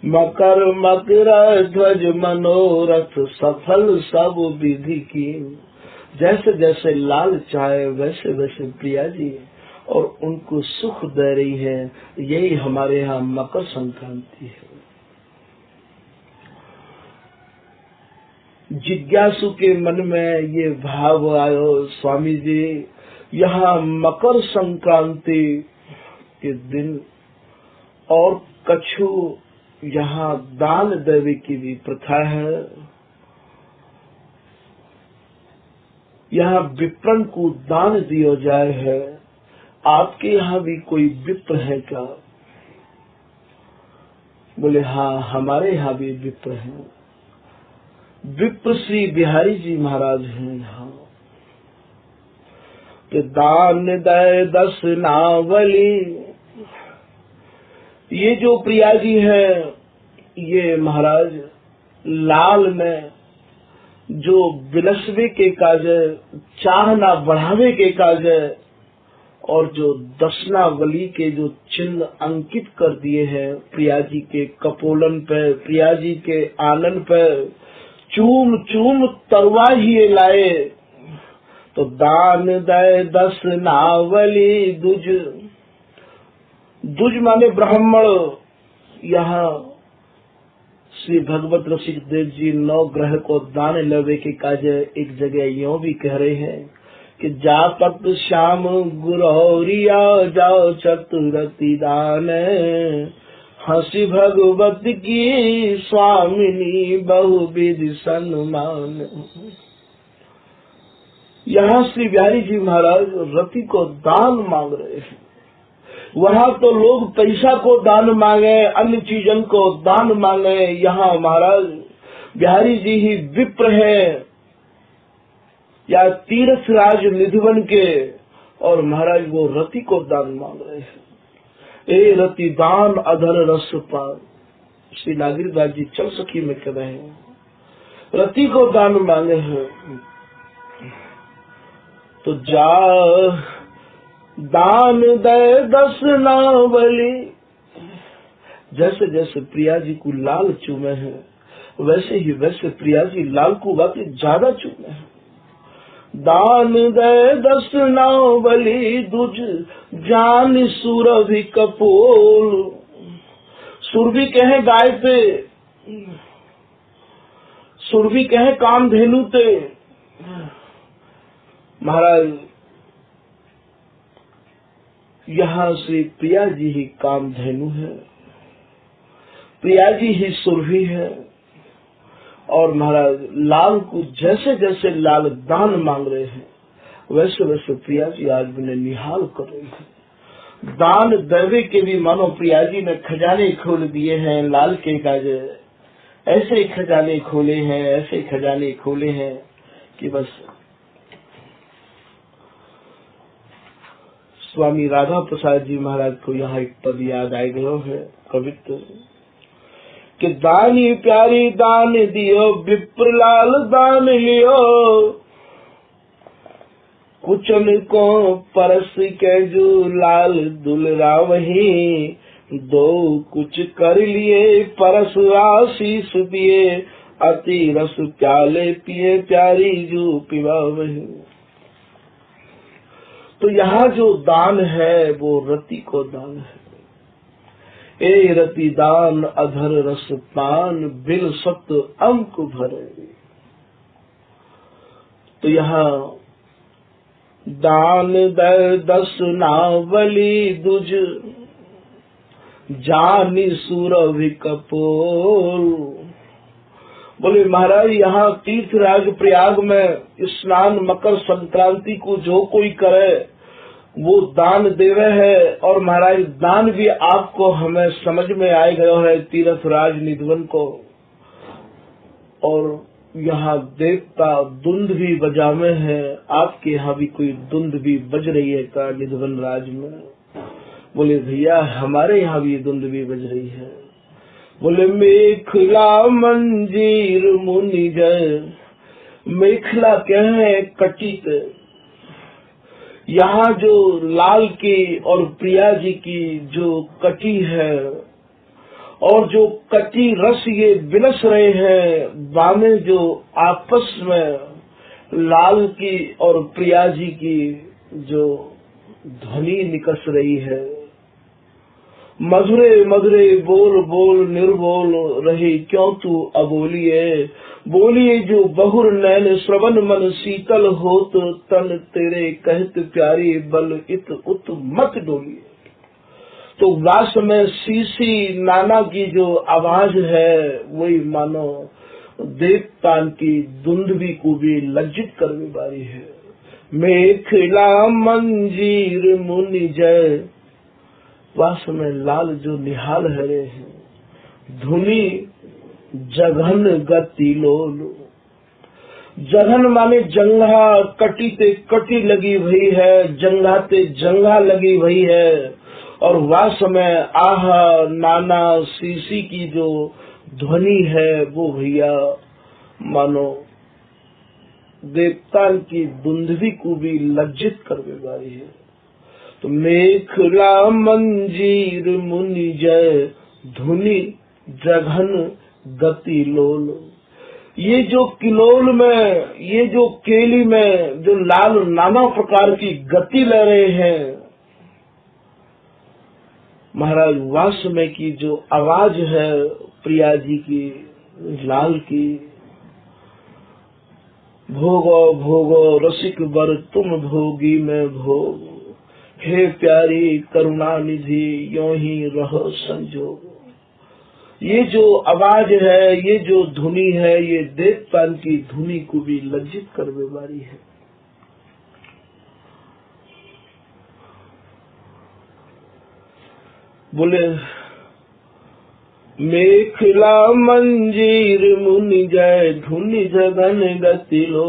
मकर मकर ध्वज मनोरथ, सफल सब विधि की। जैसे जैसे लाल चाहे वैसे वैसे प्रिया जी और उनको सुख दे रही है। यही हमारे यहाँ मकर संक्रांति है। जिज्ञासु के मन में ये भाव आयो, स्वामी जी यहाँ मकर संक्रांति के दिन और कछु यहाँ दान देवे की भी प्रथा है। यहाँ विप्रन को दान दिया जाए है। आपके यहाँ भी कोई विप्र है क्या? बोले हाँ, हमारे यहाँ भी विप्र हैं। विप्र श्री बिहारी जी महाराज हैं यहाँ। तो दान दे दस नावली, ये जो प्रिया जी है, ये महाराज लाल में जो बिलसवे के काज, चाहना बढ़ावे के काज और जो दशनावली के जो चिन्ह अंकित कर दिए हैं प्रिया जी के कपोलन पे, प्रिया जी के आनन पे चूम चूम तरवा ही लाए। तो दान दे दस नावली दुज, दुज माने ब्राह्मण। यहाँ श्री भगवत रसिक देव जी 9 ग्रह को दान लेवे के काज एक जगह यूं भी कह रहे हैं कि जापत श्याम गुरौरिया जाओ चतुरती दान, हंसी भगवत की स्वामिनी बहुविध सम्मान। यहाँ श्री बिहारी जी महाराज रति को दान मांग रहे हैं। वहाँ तो लोग पैसा को दान मांगे, अन्य चीजों को दान मांगे। यहाँ महाराज बिहारी जी ही विप्र है या तीर्थ राज निधिवन के, और महाराज वो रति को दान मांग रहे हैं। ए रति दान अधर रस पान, श्री नागरिकदास जी चल सखी में कह रहे हैं, रति को दान मांगे हैं। तो जा दान दे दस नावली। जैसे जैसे प्रिया जी को लाल चूमे हैं, वैसे ही वैसे प्रिया जी लाल को बाकी ज्यादा चूमे हैं। दान दे दस नावली दुज जान सुरभि कपोल। सुरभि कहे गाय पे, सुरभि कहे कामधेनु ते। महाराज यहाँ श्री प्रिया जी ही कामधेनु है, प्रिया जी ही सुरभि है। और महाराज लाल को जैसे जैसे लाल दान मांग रहे हैं, वैसे वैसे प्रिया जी आज भी निहाल कर रही है। दान देवे के भी मानो प्रिया जी ने खजाने खोल दिए हैं लाल के काज। ऐसे खजाने खोले हैं, ऐसे खजाने खोले हैं कि बस। स्वामी राधा प्रसाद जी महाराज को यहाँ एक पद याद आ गयो है कवित्व कि दानी प्यारी दान दियो, विप्रलाल दान लियो। कुचन को परस के जो लाल दुलरा वही, दो कुछ कर लिए परस आशीष दिए। अति रस प्याले पिए प्यारी जो पिवा वही। तो यहाँ जो दान है वो रति को दान है। ए रति दान अधर रस पान, बिल सत अंक भरे। तो यहाँ दान दे दस नावली दुज जानी सुरभि कपोल। बोले महाराज यहाँ तीर्थराज प्रयाग में स्नान मकर संक्रांति को जो कोई करे वो दान देवे है, और महाराज दान भी आपको हमें समझ में आ गया है तीर्थराज निधवन को। और यहाँ देवता धुंध भी बजावे हैं, आपके यहाँ भी कोई धुंध भी बज रही है का निधवन राज में? बोले भैया हमारे यहाँ भी धुंध भी बज रही है। बोले मेखला मंजीर मुनि जय, मेखला क्या है कटी पे, यहाँ जो लाल की और प्रिया जी की जो कटी है और जो कटी रस ये बिलस रहे हैं, बाने जो आपस में लाल की और प्रिया जी की जो ध्वनि निकस रही है, मधुरे मधुरे बोल बोल निर्बोल रही क्यों तू अबोलिए, बोलिए जो बहुर नैन श्रवण मन शीतल होत, तन तेरे कहत प्यारी बल इत उत मत डोलिए। तो वास में सीसी नाना की जो आवाज है वही मानो देवतान की धुंधवी को भी लज्जित करने वाली है। मेखला मंजीर मुनि जय, वास में लाल जो निहाल हरे हैं, धुनी जघन गति लोल, जघन माने जंगा, कटी ते कटी लगी हुई है, जंगा ते जंगा लगी हुई है, और वास में आह नाना सीसी की जो ध्वनि है वो भैया मानो देवता की धुंधवी को भी लज्जित करने वाली है। तो मेखला मंजीर मुनि जय, धुनि जघन गति लोल, ये जो किलोल में, ये जो केली में जो लाल नाना प्रकार की गति ले रहे हैं महाराज, वास में की जो आवाज है प्रिया जी की लाल की, भोगो भोगो रसिक बर तुम भोगी मैं भोग, हे प्यारी करुणा निधि यों ही रहो संजोग। ये जो आवाज है, ये जो धुनी है, ये देवतान की धुनी को भी लज्जित करने वाली है। बोले मेखला मंजीर मुनि जय, धुनि जगन गति लो।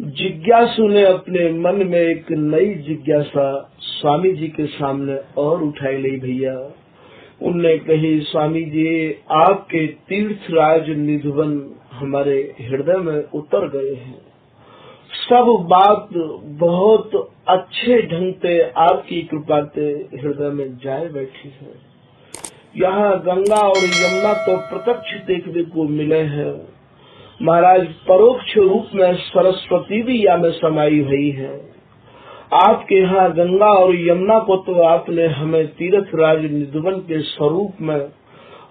जिज्ञासु ने अपने मन में एक नई जिज्ञासा स्वामी जी के सामने और उठाई ली भैया। उनने कही स्वामी जी आपके तीर्थराज निधवन हमारे हृदय में उतर गए हैं, सब बात बहुत अच्छे ढंग से आपकी कृपा से हृदय में जाए बैठी है। यहाँ गंगा और यमुना तो प्रत्यक्ष देखने को मिले हैं महाराज, परोक्ष रूप में सरस्वती भी यहाँ में समाई हुई है। आपके यहाँ गंगा और यमुना को तो आपने हमें तीर्थराज निधवन के स्वरूप में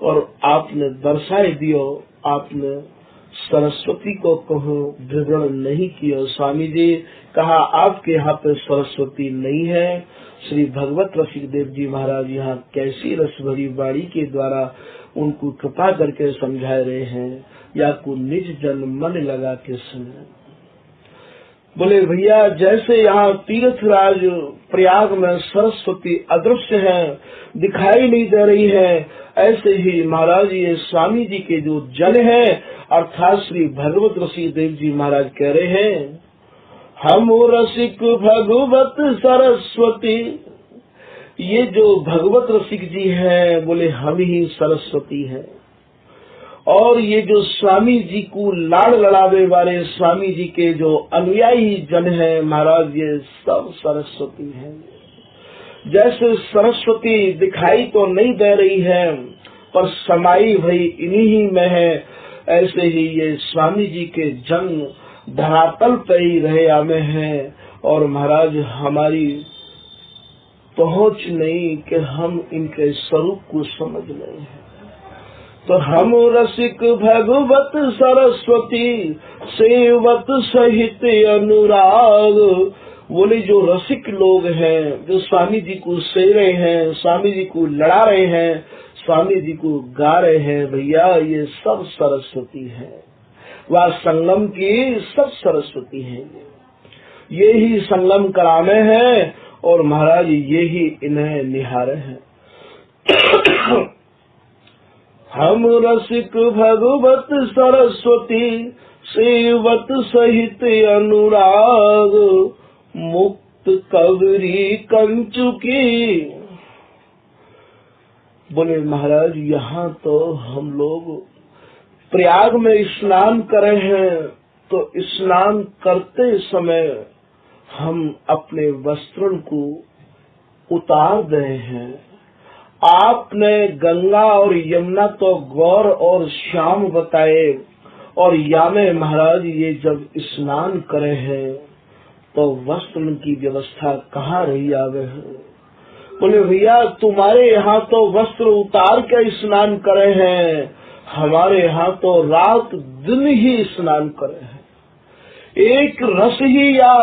और आपने दर्शाए दियो, आपने सरस्वती को कहो विवरण नहीं किया। स्वामी जी कहा आपके यहाँ पे सरस्वती नहीं है। श्री भगवत रसिक देव जी महाराज यहाँ कैसी रसभरी वाणी के द्वारा उनको कृपा करके समझा रहे हैं, या को निज जन मन लगा के सुने। बोले भैया जैसे यहाँ तीर्थराज प्रयाग में सरस्वती अदृश्य है, दिखाई नहीं दे रही है, ऐसे ही महाराज ये स्वामी जी के जो जन है अर्थात श्री भगवत रसिक देव जी महाराज कह रहे हैं, हम रसिक भगवत सरस्वती। ये जो भगवत रसिक जी है बोले हम ही सरस्वती हैं, और ये जो स्वामी जी को लाड़ लड़ावे वाले स्वामी जी के जो अनुयायी जन है महाराज ये सब सरस्वती हैं। जैसे सरस्वती दिखाई तो नहीं दे रही है पर समाई भई इन्हीं ही में है, ऐसे ही ये स्वामी जी के जन धरातल पे ही रहे आमे हैं, और महाराज हमारी पहुंच नहीं कि हम इनके स्वरूप को समझ लें। तो हम रसिक भगवत सरस्वती सेवत सहित अनुराग। बोले जो रसिक लोग हैं जो स्वामी जी को सेव रहे हैं, स्वामी जी को लड़ा रहे हैं, स्वामी जी को गा रहे हैं, भैया ये सब सरस्वती है, वह संगम की सब सरस्वती है, ये ही संगम करामे हैं और महाराज ये ही इन्हें निहारे हैं। हम रसिक भगवत सरस्वती सेवत सहित अनुराग, मुक्त कबरी कंचुकी। बोले महाराज यहाँ तो हम लोग प्रयाग में स्नान करे हैं, तो स्नान करते समय हम अपने वस्त्रों को उतार गए हैं। आपने गंगा और यमुना तो गौर और श्याम बताए, और यामे महाराज ये जब स्नान करे हैं तो वस्त्र की व्यवस्था कहाँ रही आवे है। बोले भैया तुम्हारे यहाँ तो वस्त्र उतार के स्नान करे हैं, हमारे यहाँ तो रात दिन ही स्नान करे हैं। एक रस ही या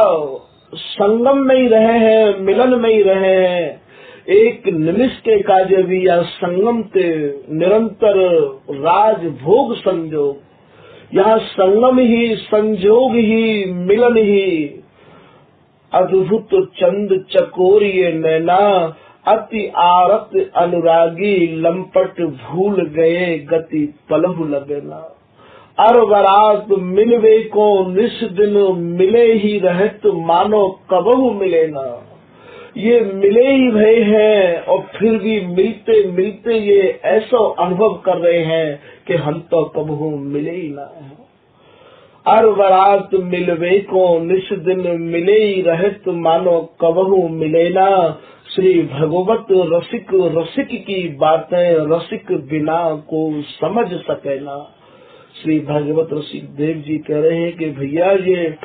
संगम में ही रहे हैं, मिलन में ही रहे हैं, एक निमिष के काजे भी या संगम ते निरंतर राज भोग संजोग, यहाँ संगम ही संजोग ही मिलन ही, अद्भुत चंद चकोरिये नैना, अति आरत अनुरागी, लंपट भूल गए गति पलहु लगना। अर वरात मिलवे को निस दिन, मिले ही रहत मानो कबहु मिले ना। ये मिले ही भय हैं और फिर भी मिलते मिलते ये ऐसा अनुभव कर रहे हैं कि हम तो कबहू मिले ही ना है। अर वरात मिलवे को निस दिन, मिले ही रहत मानो कबहू मिले ना। श्री भगवत रसिक रसिक की बातें रसिक बिना को समझ सके ना। श्री भगवत रसिक देव जी कह रहे हैं कि भैया ये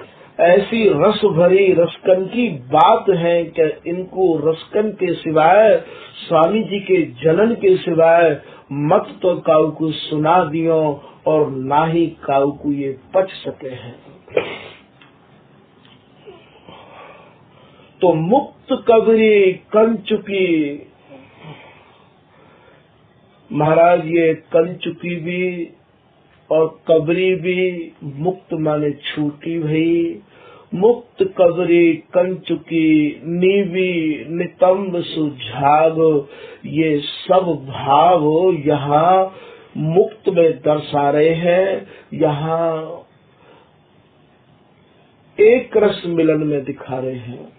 ऐसी रस भरी रसकन की बात है कि इनको रसकन के सिवाय, स्वामी जी के जनन के सिवाय मत तो काऊ को सुना दियो और ना ही काऊ को ये पच सके हैं। तो मुक्त कबरी कंचुकी, महाराज ये कंचुकी भी और कबरी भी, मुक्त माने छूटी भई, मुक्त कबरी कंचुकी, नीवी नितंब सुझाग, ये सब भाव यहाँ मुक्त में दर्शा रहे हैं, यहाँ एक रस मिलन में दिखा रहे हैं।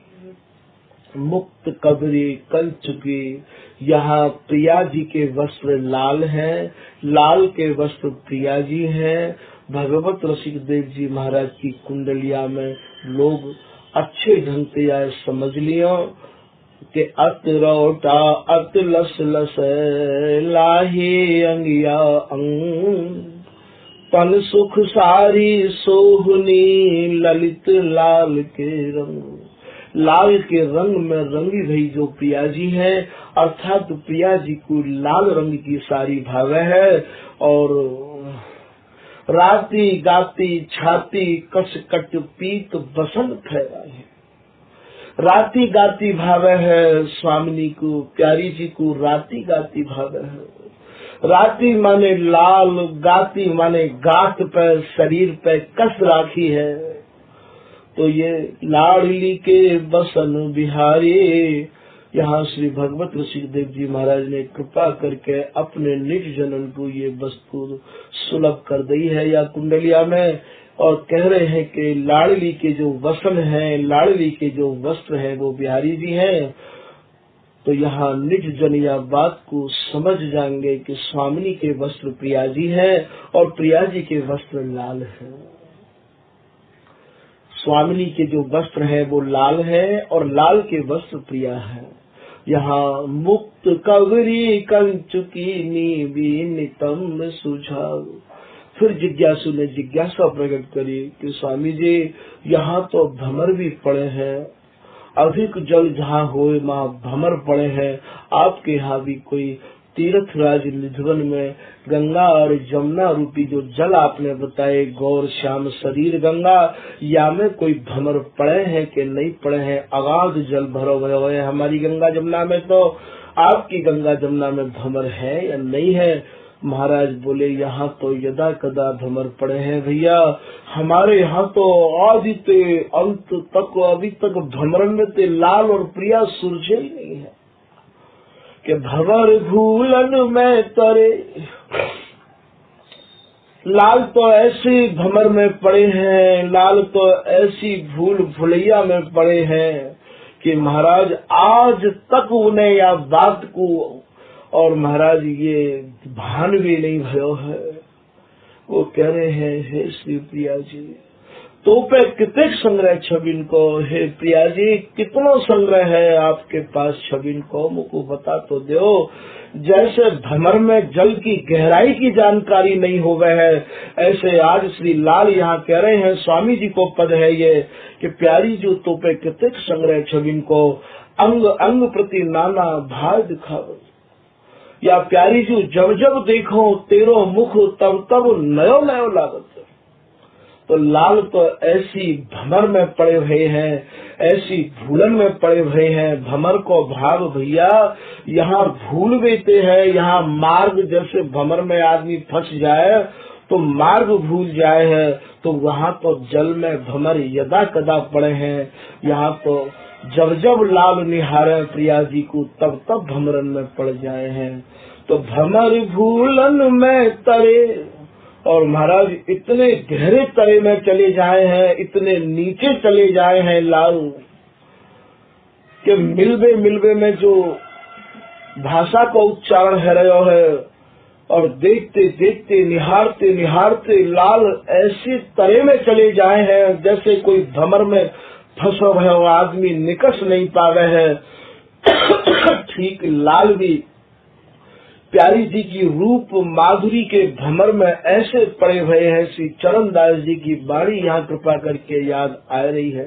मुक्त कबरी कंचुकी, यहाँ प्रिया जी के वस्त्र लाल हैं, लाल के वस्त्र प्रिया जी हैं। भगवत रसिक देव जी महाराज की कुंडलिया में लोग अच्छे ढंग से आए समझ लियो कि अत रोटा अत लस लस लाही अंगिया अंग, पन सुख सारी सोहनी ललित लाल के रंग। लाल के रंग में रंगी भई जो प्रिया जी है, अर्थात प्रिया जी को लाल रंग की सारी भावे है। और राती गाती छाती कस कट पीत बसंत फैला है। राती गाती भावे है स्वामिनी को, प्यारी जी को राती गाती भावे है। राती माने लाल, गाती माने गात पे शरीर पे कस राखी है। तो ये लाडली के बसन बिहारी, यहाँ श्री भगवत रसिक देव जी महाराज ने कृपा करके अपने निज जनन को ये वस्तु सुलभ कर दी है या कुंडलिया में, और कह रहे हैं कि लाडली के जो वसन हैं, लाडली के जो वस्त्र हैं वो बिहारी जी हैं। तो यहाँ निज जन या बात को समझ जाएंगे कि स्वामिनी के वस्त्र प्रिया जी हैं और प्रिया जी के वस्त्र लाल हैं। स्वामिनी के जो वस्त्र है वो लाल है और लाल के वस्त्र प्रिया है। यहाँ मुक्त कवरी कंचुकी नीवी नितंब सुझाव। फिर जिज्ञासु ने जिज्ञासा प्रकट करी कि स्वामी जी यहाँ तो भमर भी पड़े हैं, अधिक जल जहाँ होए वहाँ भमर पड़े हैं, आपके यहाँ भी कोई तीर्थराज निधवन में गंगा और जमुना रूपी जो जल आपने बताए, गौर श्याम शरीर गंगा, या में कोई भमर पड़े हैं कि नहीं पड़े हैं? अगाध जल भरो हुए हमारी गंगा जमुना में तो आपकी गंगा जमुना में भ्रमर है या नहीं है? महाराज बोले यहाँ तो यदा कदा भ्रमर पड़े हैं भैया, हमारे यहाँ तो आदि ते अंत तक अभी तक भ्रमरन में ते लाल और प्रिया सुरझे ही नहीं है कि भंवर भूलन में तरे। लाल तो ऐसे भंवर में पड़े हैं, लाल तो ऐसी भूल भुलैया में पड़े हैं कि महाराज आज तक उन्हें या बात को और महाराज ये भान भी नहीं भयो है। वो कह रहे हैं, हे श्री प्रिया जी तो पे कितने संग्रह छबिन को, हे प्रिया जी कितना संग्रह है आपके पास छबिन को, मुझको बता तो दो। जैसे भंवर में जल की गहराई की जानकारी नहीं हो गए है, ऐसे आज श्री लाल यहाँ कह रहे हैं, स्वामी जी को पद है ये कि प्यारी जो तो पे कितने संग्रह छबिन को, अंग अंग प्रति नाना भाव दिखाओ, या प्यारी जी जब जब देखो तेरो मुख तब तब नयो नयो लागत। तो लाल तो ऐसी भंवर में पड़े हुए हैं, ऐसी भूलन में पड़े हुए हैं। भंवर को भाव भैया यहाँ भूल बेते हैं, यहाँ मार्ग जैसे भंवर में आदमी फंस जाए तो मार्ग भूल जाए है, तो वहाँ तो जल में भंवर यदा कदा पड़े हैं। यहाँ तो जब जब लाल निहारे प्रिया जी को तब तब भंवरन में पड़ जाए हैं। तो भंवर भूलन में तरे, और महाराज इतने गहरे तरे में चले जाए हैं, इतने नीचे चले जाए हैं लाल कि मिलबे मिलबे में जो भाषा का उच्चारण है रहा है, और देखते देखते निहारते निहारते लाल ऐसे तरे में चले जाए हैं जैसे कोई भंवर में फंसा है वो आदमी निकस नहीं पावे है। ठीक लाल भी प्यारी जी की रूप माधुरी के भंवर में ऐसे पड़े हुए हैं। श्री चरणदास जी की वाणी यहाँ कृपा करके याद आ रही है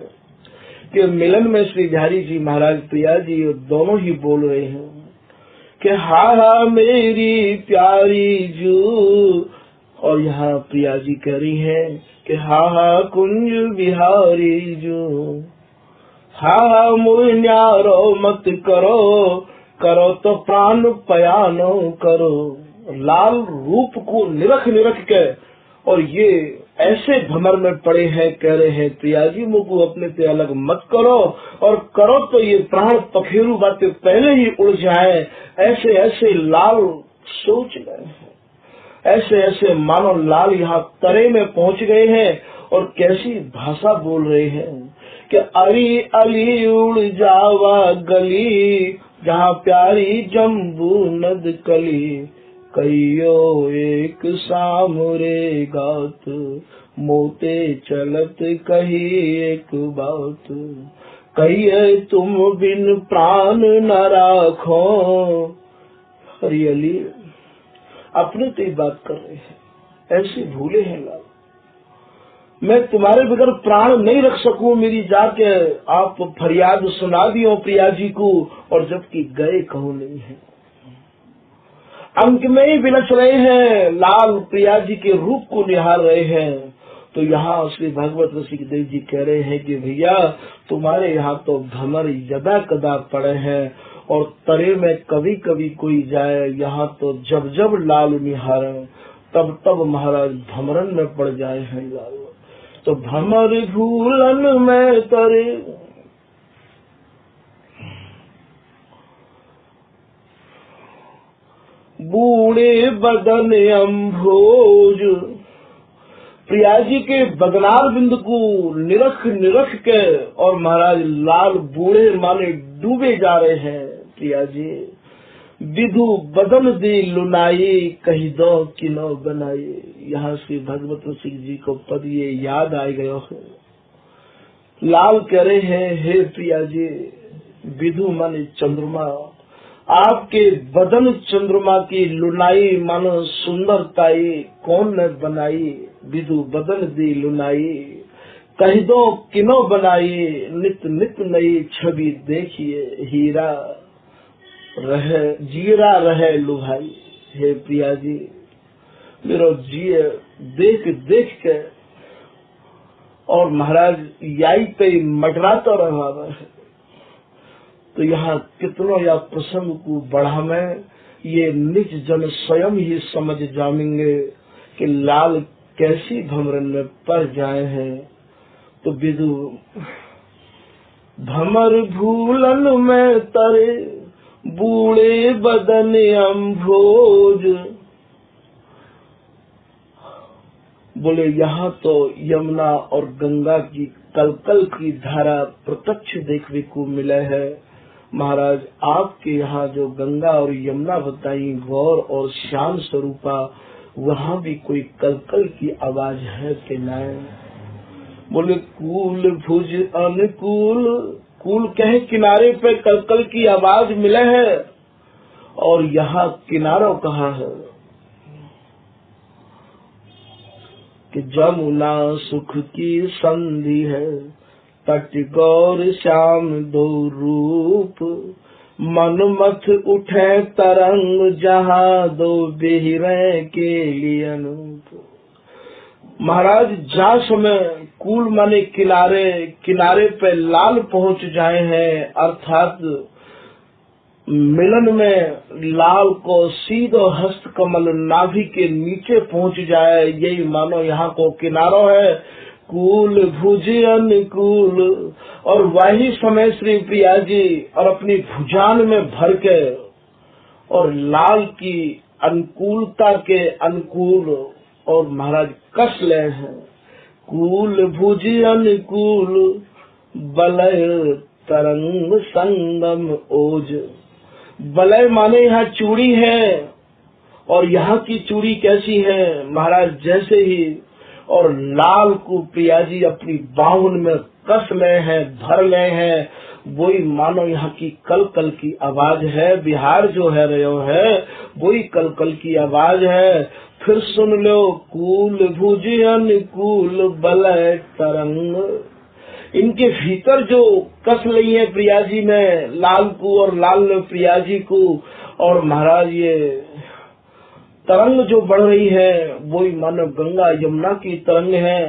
कि मिलन में श्री बिहारी जी महाराज प्रिया जी दोनों ही बोल रहे हैं कि हा हा मेरी प्यारी जू, और यहाँ प्रिया जी कह रही हैं कि हा हा कुंज बिहारी जू, हा हा मोह न्यारो मत करो, करो तो प्राण पयानो करो। लाल रूप को निरख निरख के और ये ऐसे भंवर में पड़े हैं, कह रहे हैं प्रिया जी मुझको अपने से अलग मत करो, और करो तो ये प्राण पखेरु बातें पहले ही उड़ जाए। ऐसे ऐसे लाल सोच गए हैं, ऐसे ऐसे मानो लाल यहाँ तरे में पहुँच गए हैं, और कैसी भाषा बोल रहे हैं कि अली अली उड़ जावा गली, जहाँ प्यारी जम्बू नद कली, कहियो एक सामरे गात, मोते चलत कही एक बात, कहिए तुम बिन प्राण न राखो। हरि अली अपने तो बात कर रहे हैं, ऐसे भूले हैं लाल, मैं तुम्हारे बगैर प्राण नहीं रख सकूं, मेरी जाके आप फरियाद सुना दियो प्रिया जी को, और जबकि गए कहो नहीं है। अंक में ही विलस रहे हैं, लाल प्रिया जी के रूप को निहार रहे हैं। तो यहाँ श्री भागवत रसिकदेव जी कह रहे हैं कि भैया तुम्हारे यहाँ तो भंवर यदा कदा पड़े हैं, और तरे में कभी कभी कोई जाए, यहाँ तो जब जब लाल निहारे तब तब महाराज भंवरन में पड़ जाए हैं लाल। तो भंवर भूलन में तरे, बूढ़े बदन अम्भोज, प्रिया जी के बदनार बिंदु को निरख निरख के, और महाराज लाल बूढ़े माने डूबे जा रहे हैं। प्रिया जी विधु बदन दी लुनाई, कही दो किनो बनाई। यहाँ श्री भगवत सिंह जी को पद ये याद आ गयो है। लाल कह रहे हैं, हे प्रिया जी विधु माने चंद्रमा, आपके बदन चंद्रमा की लुनाई मानो सुंदरताई कौन ने बनाई। विधु बदन दी लुनाई, कह दो किनो बनाई, नित नित नई छवि देखिए, हीरा रहे जीरा रहे लुभाई। हे प्रिया जी मेरो जिये देख देख के, और महाराज याई पे मटराता रहा है। तो यहाँ कितनों या प्रसंग को बढ़ा में ये निज जन स्वयं ही समझ जानेंगे कि लाल कैसी भमरन में पड़ जाए हैं। तो विदु भमर भूलन में तरे बूढ़े बदन अम्भोज। बोले यहाँ तो यमुना और गंगा की कलकल की धारा प्रत्यक्ष देखने को मिले है। महाराज आपके यहाँ जो गंगा और यमुना बताई गौर और श्याम स्वरूपा, वहाँ भी कोई कलकल की आवाज है कि नहीं? बोले कूल भुज अनुकूल, कूल कहे किनारे पे कलकल की आवाज मिले है, और यहाँ किनारो कहाँ है कि जमुना सुख की संधि है, तट गौर श्याम दो रूप, मन मथ उठे तरंग जहाँ दो बेहरे के लिए अनूप। महाराज जा समय कूल माने किनारे, किनारे पे लाल पहुँच जाए हैं, अर्थात मिलन में लाल को सीधो हस्त कमल नाभि के नीचे पहुँच जाए, यही मानो यहाँ को किनारो है। कूल भुज अनुकूल, और वही समय श्री प्रिया जी और अपनी भुजान में भर के और लाल की अनुकूलता के अनुकूल और महाराज कस ले हैं। कूल भुज अनुकूल बलय तरंग संगम ओज। बलय माने यहाँ चूड़ी है, और यहाँ की चूड़ी कैसी है महाराज? जैसे ही और लाल को प्रिया जी अपनी बाहुन में कस ले हैं, भर ले हैं, वही मानो यहाँ की कलकल की आवाज है। बिहार जो है रहो है वही कलकल की आवाज है। फिर सुन लो कूल भुज अनुकूल बलय तरंग। इनके भीतर जो कस ली है प्रिया जी ने लाल को, और लाल ने प्रिया जी को, और महाराज ये तरंग जो बढ़ रही है वही मानो गंगा यमुना की तरंग है।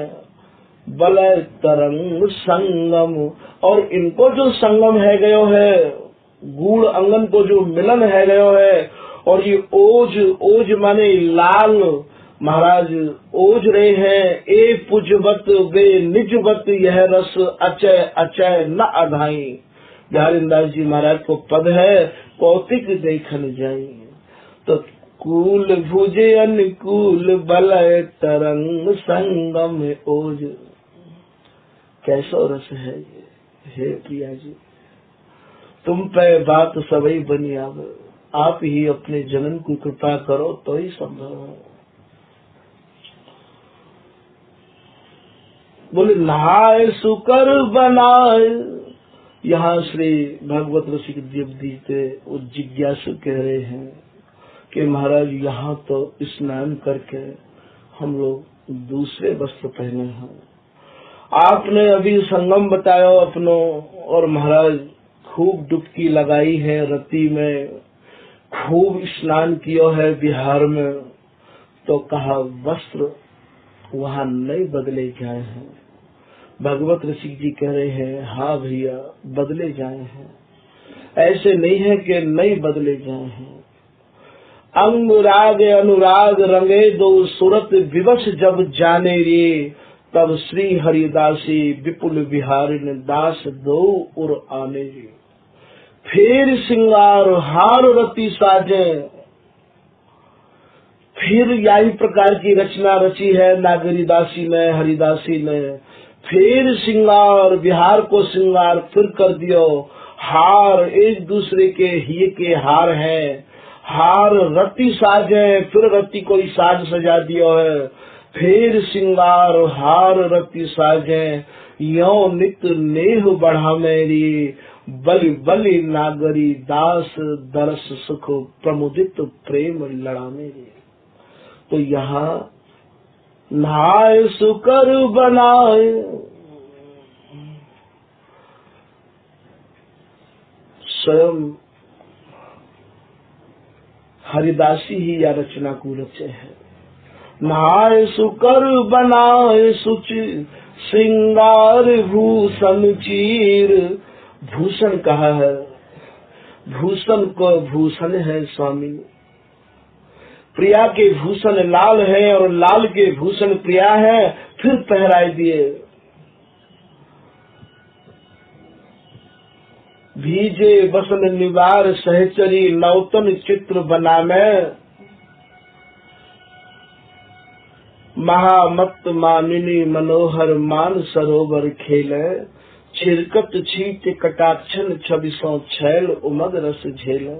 बलय तरंग संगम, और इनको जो संगम है गयो है, गूढ़ अंगन को जो मिलन है गयो है, और ये ओज, ओज माने लाल महाराज ओज रहे हैं। ए पुजवत वे निजवत यह रस अचय अचय न अधाई। बिहारीदास जी महाराज को पद है, कौतिक देखन जाई। तो कूल भुज अनुकूल बलय तरंग संगम ओज, कैसो रस है ये। हे प्रिया जी तुम पे बात सबई बनी आवे, आप ही अपने जनन को कृपा करो तो ही संभव है। बोले नहाय सुकर बनाए। यहाँ श्री भगवत रसिक देव जी वो जिज्ञासु कह रहे हैं कि महाराज यहाँ तो स्नान करके हम लोग दूसरे वस्त्र पहने हैं, आपने अभी संगम बताया अपनों, और महाराज खूब डुबकी लगाई है रति में, खूब स्नान किया है बिहार में, तो कहा वस्त्र वहाँ नहीं बदले जाए हैं। भगवत ऋषि जी कह रहे हैं हाँ भैया बदले जाए हैं, ऐसे नहीं है कि नहीं बदले जाए हैं। अनुराग अनुराग रंगे दो सूरत विवश जब जाने रे, तब श्री हरिदासी विपुल बिहारी दास दो उर आने रे। फिर सिंगार हार रति साजे, फिर यही प्रकार की रचना रची है नागरीदासी ने, हरिदासी ने। फिर सिंगार बिहार को सिंगार फिर कर दियो, हार एक दूसरे के हिये के हार हैं। हार रति साजे, फिर रति को ही साज सजा दियो है। फिर सिंगार हार रति साजे, यो नित नेह बढ़ा मेरी। बलि बलि नागरी दास दरस सुख प्रमुदित प्रेम लड़ा मेरी। तो यहाँ नहाय सुकर बनाए, स्वयं हरिदासी ही या रचना को रचे है। नहाय सुकर बनाए सुचि श्रृंगार भूषण चीर। भूषण कहा है भूषण को भूषण है स्वामी, प्रिया के भूषण लाल है और लाल के भूषण प्रिया है, फिर पहराए दिए। भीजे बसन निवार सहचरी नौतन चित्र बना में, महामत्त मानिनी मनोहर मान सरोवर खेले, छिरकत छीट कटाक्षन छबिसों छैल उमग रस झेले।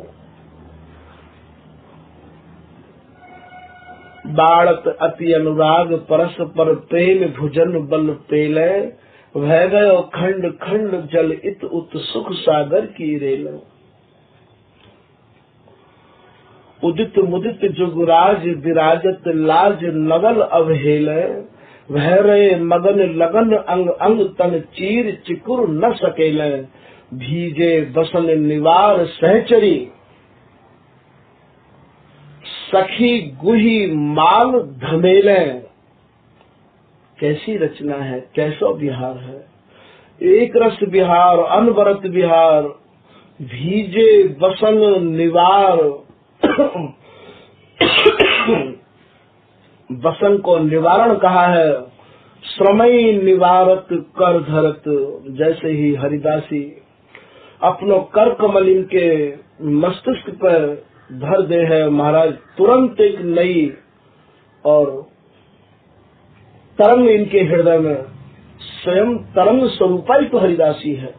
बाड़त अति अनुराग परस पर प्रेम भुजन बल पेले, भय गयो खंड खंड जल इत उत सुख सागर की रेल। उदित मुदित जुगराज विराजत लाज नवल अवहेले, भैरे मगन लगन अंग अंग तन चीर चिकुर न सकेले। भीजे बसन निवार सहचरी सखी गुही माल धमेले। कैसी रचना है, कैसा बिहार है, एक रस बिहार अनवरत बिहार। भीजे बसन निवार बसन को निवारण कहा है, श्रमई निवारत कर धरत। जैसे ही हरिदासी अपनो कर कमल इनके मस्तिष्क पर धर दे है महाराज, तुरंत एक नई और तरंग इनके हृदय में, स्वयं तरंग स्वरूपाई तो हरिदासी है।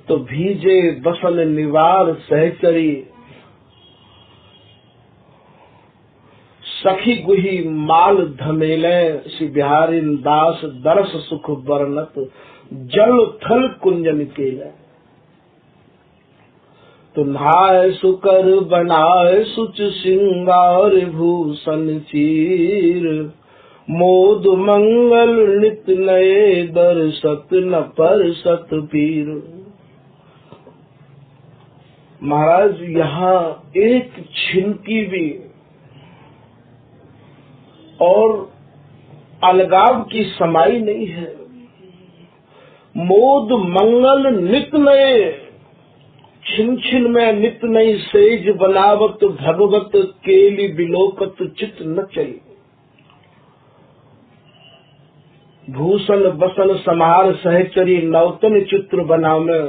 तो भीजे बसन निवार सहचरी सखी गुही माल धमेले। श्री बिहारी दास दरस सुख वर्णत जल थल कुंजन केले। तो नहाय सुकर बनाए सुच सिंगार भूषण चीर, मोद मंगल नित नए दर्शत न परसत पीर। महाराज यहाँ एक छिनकी भी और अलगाव की समाई नहीं है। मोद मंगल नित नए, छिन छिन में नित नई सेज बनावत भगवत केली बिलोकत चित न चली। भूषण बसन समार सहचरी नौतन चित्र बनावे।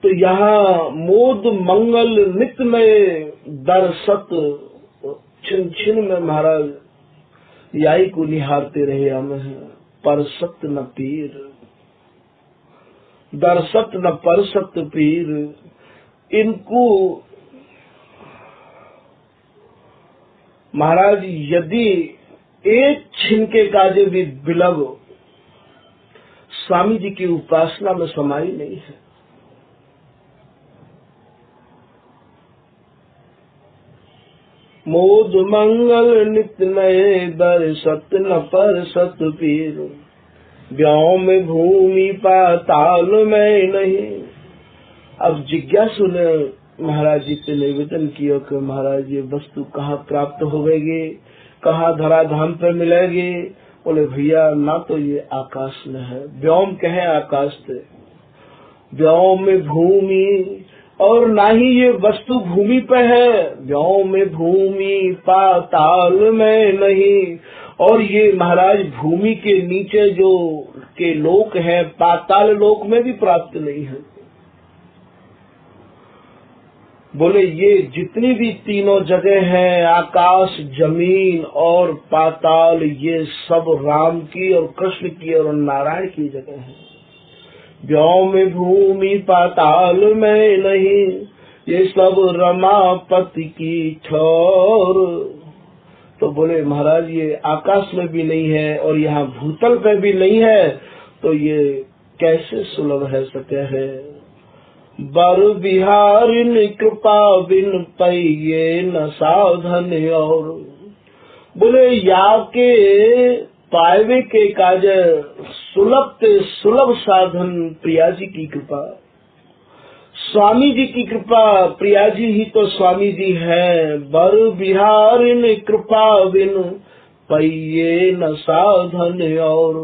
तो यहाँ मोद मंगल नित में दरसत, छिन छिन में महाराज याई को निहारते रहे हमें। परसत न पीर, दरसत न परसत पीर। इनको महाराज यदि एक छिनके काजे भी बिलग स्वामी जी की उपासना में समाई नहीं है। मोद मंगल नित नए दरसत न परसत पीर। व्योम में भूमि पाताल में नहीं। अब जिज्ञासु ने महाराज जी से निवेदन किया कि महाराज ये वस्तु कहाँ प्राप्त होगी, कहाँ धराधाम पे मिलेगी। बोले भैया ना तो ये आकाश में है, व्योम कहे आकाश से, व्योम में भूमि, और ना ही ये वस्तु भूमि पे है। व्योम में भूमि पाताल में नहीं। और ये महाराज भूमि के नीचे जो के लोक है, पाताल लोक में भी प्राप्त नहीं है। बोले ये जितनी भी तीनों जगह हैं, आकाश, जमीन और पाताल, ये सब राम की और कृष्ण की और नारायण की जगह है। व्योम में भूमि पाताल में नहीं, ये सब रमापति की ठौर। तो बोले महाराज ये आकाश में भी नहीं है और यहाँ भूतल पे भी नहीं है, तो ये कैसे सुलभ है सके है। बर बिहारिन कृपा बिन पइये न साधन और। बोले या के पायवे के काज सुलभ ते सुलभ साधन प्रिया जी की कृपा, स्वामी जी की कृपा। प्रिया जी ही तो स्वामी जी हैं। बर बिहारिन कृपा बिन पहिए न साधन और।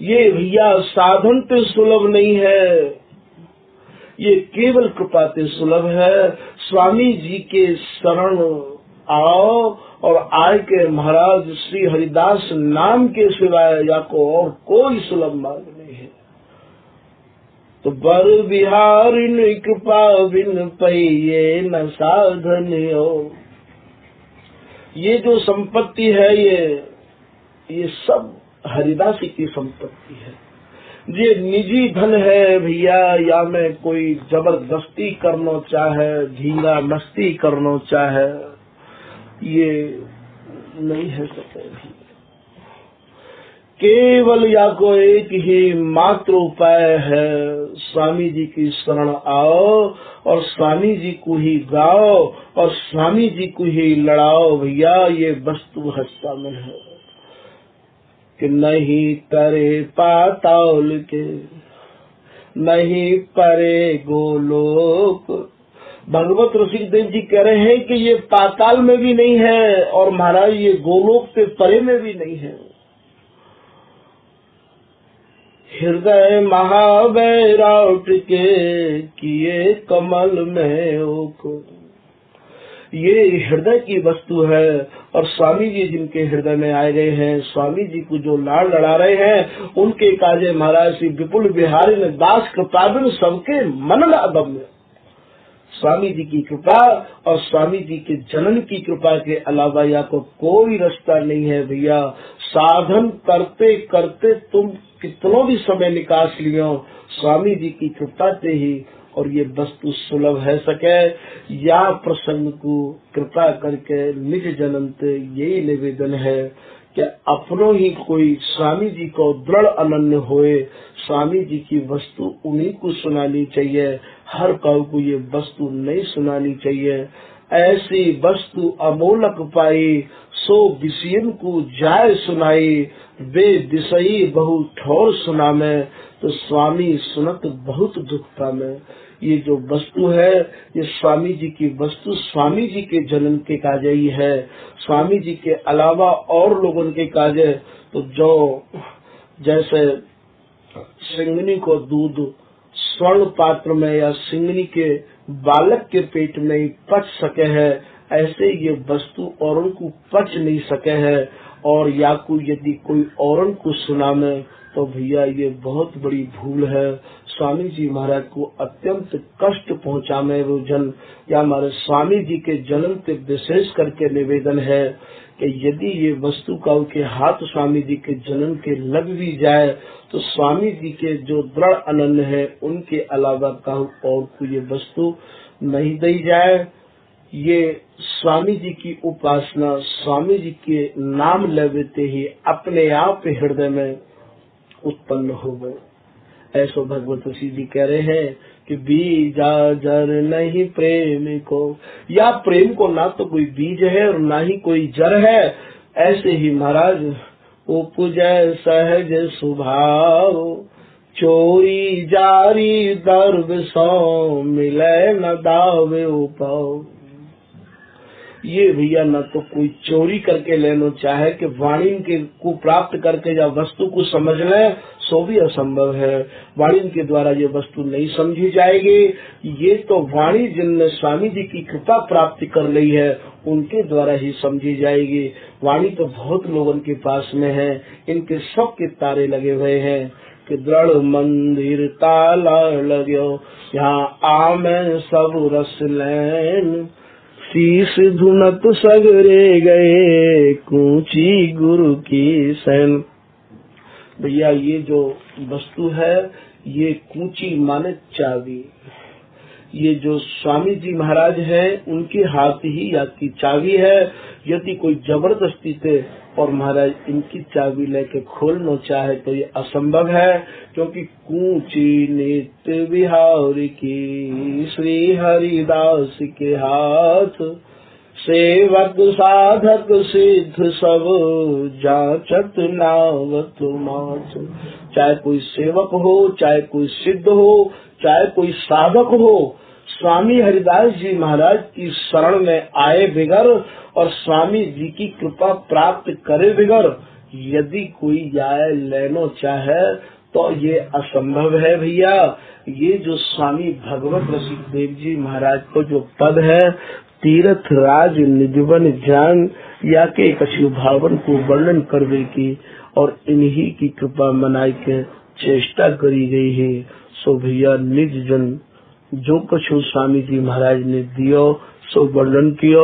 ये भैया साधन पे सुलभ नहीं है, ये केवल कृपा पे सुलभ है। स्वामी जी के शरण आओ और आय के महाराज श्री हरिदास नाम के सिवाय या को और कोई सुलभ मार्ग नहीं है। तो बर बिहारिन कृपा बिन पहिए न साधन हो। ये जो संपत्ति है ये सब हरिदासी की संपत्ति है। ये निजी धन है भैया, या मैं कोई जबरदस्ती करना चाहे, झींगा मस्ती करना चाहे, ये नहीं है सके। केवल या को एक ही मात्र उपाय है, स्वामी जी की शरण आओ और स्वामी जी को ही गाओ और स्वामी जी को ही लड़ाओ। भैया ये वस्तु हस्ता में है कि नहीं तरे पाताल के, नहीं परे गोलोक। भगवत ऋषिदेव जी कह रहे हैं कि ये पाताल में भी नहीं है और महाराज ये गोलोक से परे में भी नहीं है। हृदय महावैराट के किए कमल में ओक। ये हृदय की वस्तु है और स्वामी जी जिनके हृदय में आए गए हैं, स्वामी जी को जो लाड़ लड़ा रहे हैं, उनके काजे महाराज श्री विपुल बिहारी ने दास कृपाबिन सबके मन अदम्य। स्वामी जी की कृपा और स्वामी जी के जनन की कृपा के अलावा या को कोई रास्ता नहीं है भैया। साधन करते करते तुम कितना भी समय निकास लियो, स्वामी जी की कृपा से ही और ये वस्तु सुलभ है सके। या प्रसंग को कृपा करके निज जननते यही निवेदन है कि अपनों ही कोई स्वामी जी को दृढ़ अनन्य होए, स्वामी जी की वस्तु उन्हीं को सुनानी चाहिए, हर काऊ को ये वस्तु नहीं सुनानी चाहिए। ऐसी वस्तु अमोलक पाई, सो विषयन को जाय सुनाई, वे विषयी बहु ठोर सुना में, तो स्वामी सुनत बहुत दुखता में। ये जो वस्तु है ये स्वामी जी की वस्तु स्वामी जी के जन्म के काजे ही है, स्वामी जी के अलावा और लोगों के काजे। तो जो जैसे सिंगनी को दूध स्वर्ण पात्र में या सिंगनी के बालक के पेट में ही पच सके है, ऐसे ये वस्तु औरों को पच नहीं सके है। और या को यदि कोई औरों को सुना में तो भैया ये बहुत बड़ी भूल है। स्वामी जी महाराज को अत्यंत कष्ट पहुंचा में वो जन, या हमारे स्वामी जी के जन्म से विशेष करके निवेदन है कि यदि ये वस्तु का उनके हाथ स्वामी जी के जन्म के लग भी जाए तो स्वामी जी के जो दृढ़ अनन्य है उनके अलावा कहूँ और को ये वस्तु नहीं दी जाए। ये स्वामी जी की उपासना स्वामी जी के नाम लेते ही अपने आप हृदय में उत्पन्न हो गए। ऐसो भगवत ऋषि जी कह रहे हैं कि बीजा जर नहीं प्रेम को, या प्रेम को ना तो कोई बीज है और ना ही कोई जड़ है। ऐसे ही महाराज उपजय सहज स्वभाव, चोरी जारी दर्द सो मिले न दावे उपाव। ये भैया न तो कोई चोरी करके लेना चाहे कि वाणी के को प्राप्त करके या वस्तु को समझ ले, सो भी असंभव है। वाणी के द्वारा ये वस्तु नहीं समझी जाएगी। ये तो वाणी जिनने स्वामी जी की कृपा प्राप्ति कर ली है उनके द्वारा ही समझी जाएगी। वाणी तो बहुत लोगों के पास में है, इनके सब के तारे लगे हुए हैं कि दृढ़ मंदिर ताला लग्यो, यहाँ आमे सब रस लैन, शीश धुनत सगरे गए कूची गुरु की सैन। भैया ये जो वस्तु है ये कूची माने चाबी, ये जो स्वामी जी महाराज हैं उनके हाथ ही या की चाबी है। यदि कोई जबरदस्ती से और महाराज इनकी चाबी लेके खोलना चाहे तो ये असंभव है, क्योंकि कूची नित्य विहार की श्री हरिदास के हाथ, सेवक साधक सिद्ध सब जाचत नावत माच। चाहे कोई सेवक हो, चाहे कोई सिद्ध हो, चाहे कोई साधक हो, स्वामी हरिदास जी महाराज की शरण में आए बिगर और स्वामी जी की कृपा प्राप्त करे बिगर यदि कोई जाए लेनो चाहे तो ये असंभव है भैया। ये जो स्वामी भगवत रसिकदेव जी महाराज को जो पद है, तीर्थ राज निधिवन जान या के कछु भावन को वर्णन करवे की और इन्हीं की कृपा मनाई के चेष्टा करी गई है। सो भैया निज जन जो कुछ स्वामी जी महाराज ने दियो सो वर्णन कियो,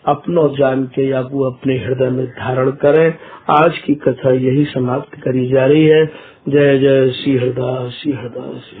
अपनो जान के या वो अपने हृदय में धारण करें। आज की कथा यही समाप्त करी जा रही है। जय जय श्री हरदास श्री हरदास।